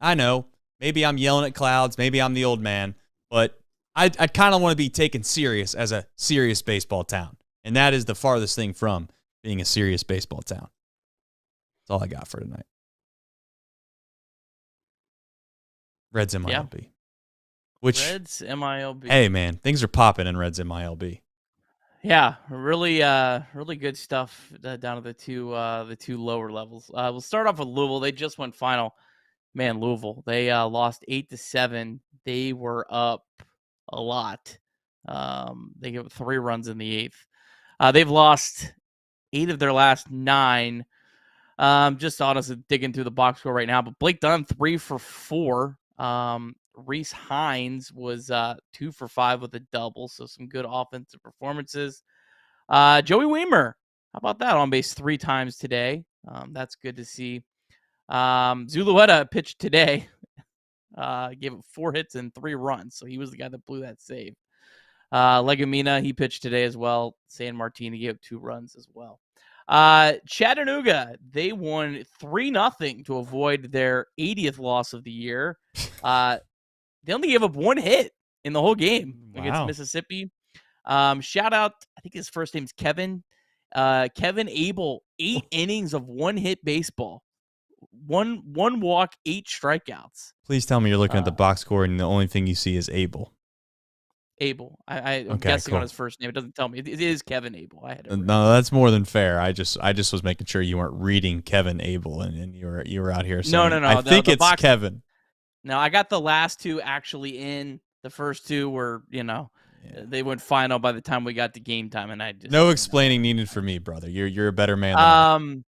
Speaker 1: I know. Maybe I'm yelling at clouds. Maybe I'm the old man. But I kind of want to be taken serious as a serious baseball town. And that is the farthest thing from being a serious baseball town. That's all I got for tonight. Reds MILB.
Speaker 2: Yeah. Reds MILB.
Speaker 1: Hey, man, things are popping in Reds MILB.
Speaker 2: Yeah, really good stuff down to the two lower levels. We'll start off with Louisville. They just went final. Man, Louisville, they lost 8-7. They were up a lot. They gave up 3 runs in the 8th. They've lost 8 of their last 9. Just honestly digging through the box score right now. But Blake Dunn, 3 for 4. Reese Hines was 2 for 5 with a double. So some good offensive performances. Joey Weimer, how about that? On base 3 times today. That's good to see. Zulueta pitched today, gave up 4 hits and 3 runs. So he was the guy that blew that save. Legumina, he pitched today as well. San Martin, he gave up 2 runs as well. Chattanooga, they won 3-0 to avoid their 80th loss of the year. They only gave up 1 hit in the whole game against Mississippi. Shout out, I think his first name's Kevin. Kevin Abel, 8 innings of 1-hit baseball. One walk, 8 strikeouts.
Speaker 1: Please tell me you're looking at the box score and the only thing you see is Abel.
Speaker 2: I'm guessing on his first name. It doesn't tell me. It is Kevin Abel. I had it right.
Speaker 1: No, that's more than fair. I just was making sure you weren't reading Kevin Abel and you were out here saying,
Speaker 2: No.
Speaker 1: I think it's Kevin.
Speaker 2: No, I got the last 2 actually in. The first 2 were, they went final by the time we got to game time, and I just
Speaker 1: no explaining needed for me, brother. You're a better man than me.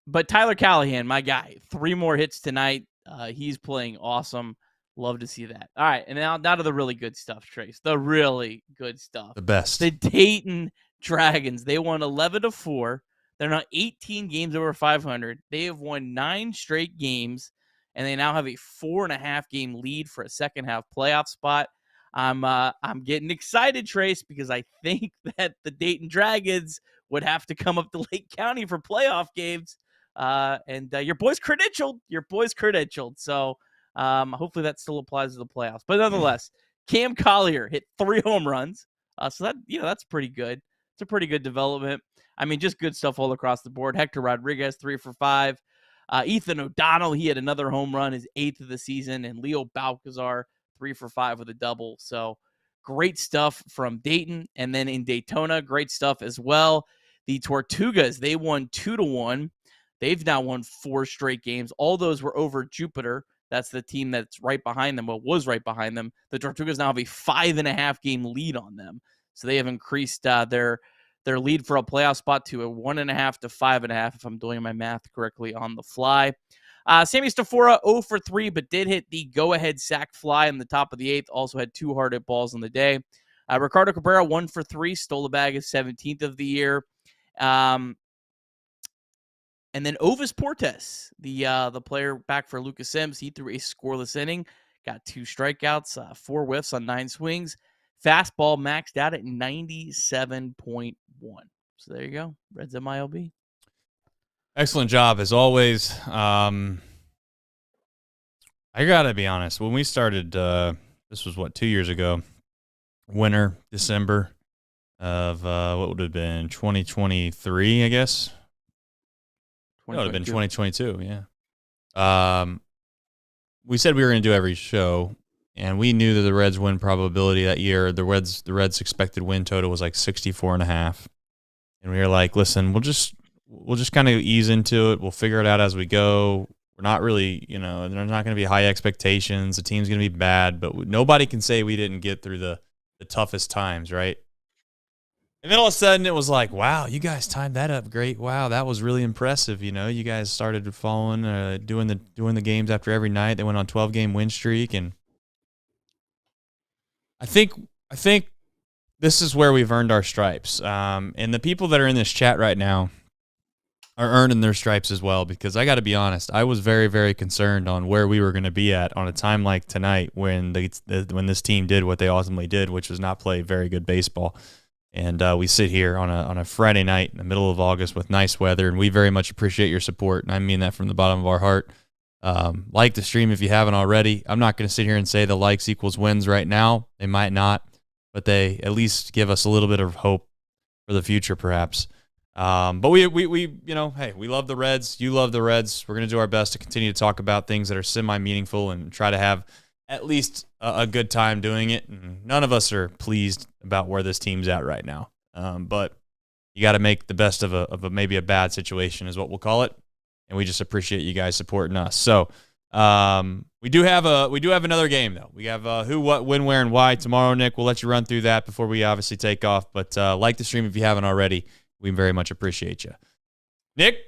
Speaker 2: But Tyler Callahan, my guy, 3 more hits tonight. He's playing awesome. Love to see that. All right, and now to the really good stuff, Trace. The really good stuff.
Speaker 1: The best.
Speaker 2: The Dayton Dragons. They won 11-4. They're now 18 games over 500. They have won 9 straight games, and they now have a 4.5 game lead for a second half playoff spot. I'm getting excited, Trace, because I think that the Dayton Dragons would have to come up to Lake County for playoff games. And your boy's credentialed. So hopefully that still applies to the playoffs. But nonetheless, Cam Collier hit 3 home runs. So that, that's pretty good. It's a pretty good development. I mean, just good stuff all across the board. Hector Rodriguez, 3 for 5. Ethan O'Donnell, he had another home run, his 8th of the season. And Leo Balcazar, 3 for 5 with a double. So great stuff from Dayton. And then in Daytona, great stuff as well. The Tortugas, they won 2-1. They've now won 4 straight games. All those were over Jupiter. That's the team that's right behind them, was right behind them. The Tortugas now have a 5.5 game lead on them. So they have increased their lead for a playoff spot to a 1.5 to 5.5, if I'm doing my math correctly on the fly. Sammy Stafora, 0 for 3, but did hit the go-ahead sac fly in the top of the 8th. Also had 2 hard hit balls on the day. Ricardo Cabrera, 1 for 3, stole a bag, his 17th of the year. And then Ovis Portes, the player back for Lucas Sims, he threw a scoreless inning, got 2 strikeouts, 4 whiffs on 9 swings. Fastball maxed out at 97.1. So there you go, Reds MILB.
Speaker 1: Excellent job as always. I gotta be honest. When we started, this was 2 years ago, winter, December of what would have been 2023, I guess. It would have been 2022, yeah. We said we were going to do every show, and we knew that the Reds' win probability that year, the Reds' expected win total was like 64.5. And we were like, listen, we'll just kind of ease into it. We'll figure it out as we go. We're not really, there's not going to be high expectations. The team's going to be bad, but nobody can say we didn't get through the toughest times, right? And then all of a sudden it was like, wow, you guys timed that up great. Wow, that was really impressive. You guys started following, doing the games after every night. They went on 12-game win streak, and I think this is where we've earned our stripes. And the people that are in this chat right now are earning their stripes as well, because I got to be honest, I was very, very concerned on where we were going to be at on a time like tonight when this team did what they ultimately did, which was not play very good baseball. And we sit here on a Friday night in the middle of August with nice weather, and we very much appreciate your support, and I mean that from the bottom of our heart. Like the stream if you haven't already. I'm not going to sit here and say the likes equals wins right now. They might not, but they at least give us a little bit of hope for the future, perhaps. But we hey, we love the Reds. You love the Reds. We're going to do our best to continue to talk about things that are semi-meaningful and try to have at least a good time doing it. And none of us are pleased about where this team's at right now. But you got to make the best of a maybe a bad situation is what we'll call it. And we just appreciate you guys supporting us. So we do have another game though. We have who, what, when, where, and why tomorrow. Nick, we'll let you run through that before we obviously take off. But like the stream if you haven't already. We very much appreciate you, Nick.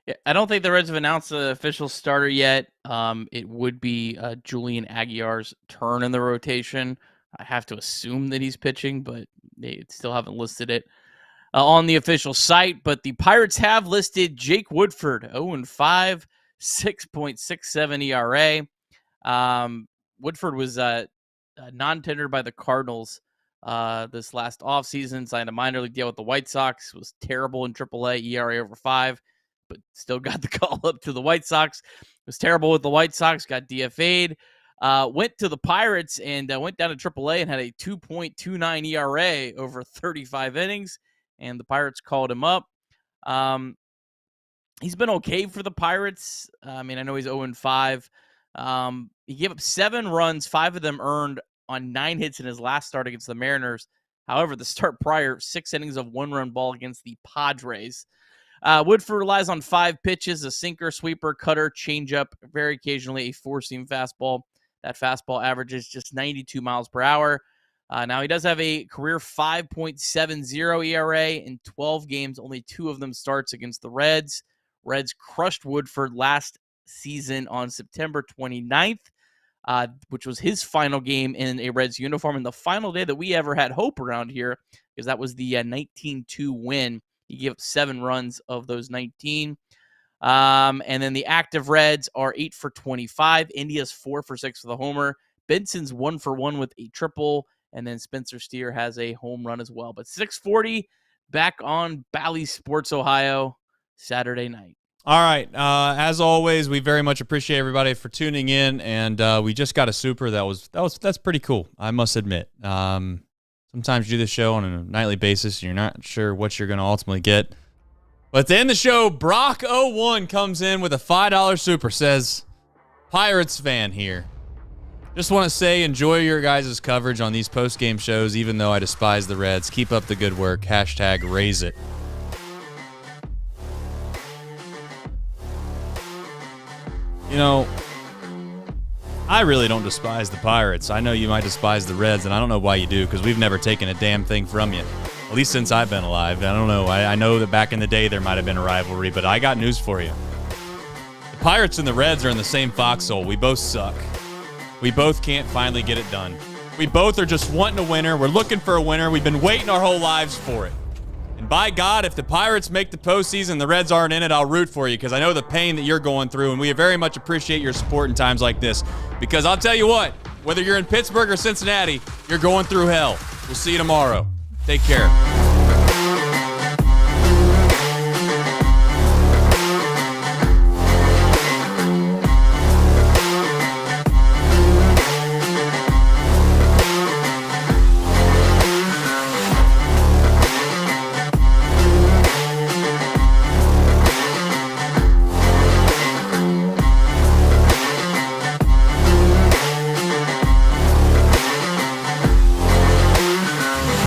Speaker 2: Yeah, I don't think the Reds have announced the official starter yet. It would be Julian Aguiar's turn in the rotation. I have to assume that he's pitching, but they still haven't listed it on the official site. But the Pirates have listed Jake Woodford, 0-5, 6.67 ERA. Woodford was non-tendered by the Cardinals this last offseason. Signed a minor league deal with the White Sox. Was terrible in AAA, ERA over 5. But still got the call up to the White Sox. Was terrible with the White Sox, got DFA'd. Went to the Pirates and went down to AAA and had a 2.29 ERA over 35 innings. And the Pirates called him up. He's been okay for the Pirates. I mean, I know he's 0-5. He gave up 7 runs, 5 of them earned on 9 hits in his last start against the Mariners. However, the start prior, 6 innings of 1-run ball against the Padres. Woodford relies on 5 pitches, a sinker, sweeper, cutter, changeup, very occasionally a 4-seam fastball. That fastball averages just 92 miles per hour. Now, he does have a career 5.70 ERA in 12 games, only 2 of them starts against the Reds. Reds crushed Woodford last season on September 29th. which was his final game in a Reds uniform and the final day that we ever had hope around here, because that was the 19-2 win. He gave up 7 runs of those 19. And then the active Reds are 8 for 25. India's 4 for 6 with a homer. Benson's 1 for 1 with a triple. And then Spencer Steer has a home run as well. But 6:40 back on Bally Sports Ohio Saturday night.
Speaker 1: All right. As always, we very much appreciate everybody for tuning in, and we just got a super that's pretty cool, I must admit. Sometimes you do this show on a nightly basis, and you're not sure what you're going to ultimately get. But to end the show, Brock01 comes in with a $5 super, says, Pirates fan here. Just want to say, enjoy your guys' coverage on these post-game shows, even though I despise the Reds. Keep up the good work. # raise it. You know, I really don't despise the Pirates. I know you might despise the Reds, and I don't know why you do, because we've never taken a damn thing from you. At least since I've been alive. I don't know. I know that back in the day there might have been a rivalry, but I got news for you. The Pirates and the Reds are in the same foxhole. We both suck. We both can't finally get it done. We both are just wanting a winner. We're looking for a winner. We've been waiting our whole lives for it. And by God, if the Pirates make the postseason, the Reds aren't in it, I'll root for you, because I know the pain that you're going through, and we very much appreciate your support in times like this. Because I'll tell you what, whether you're in Pittsburgh or Cincinnati, you're going through hell. We'll see you tomorrow. Take care.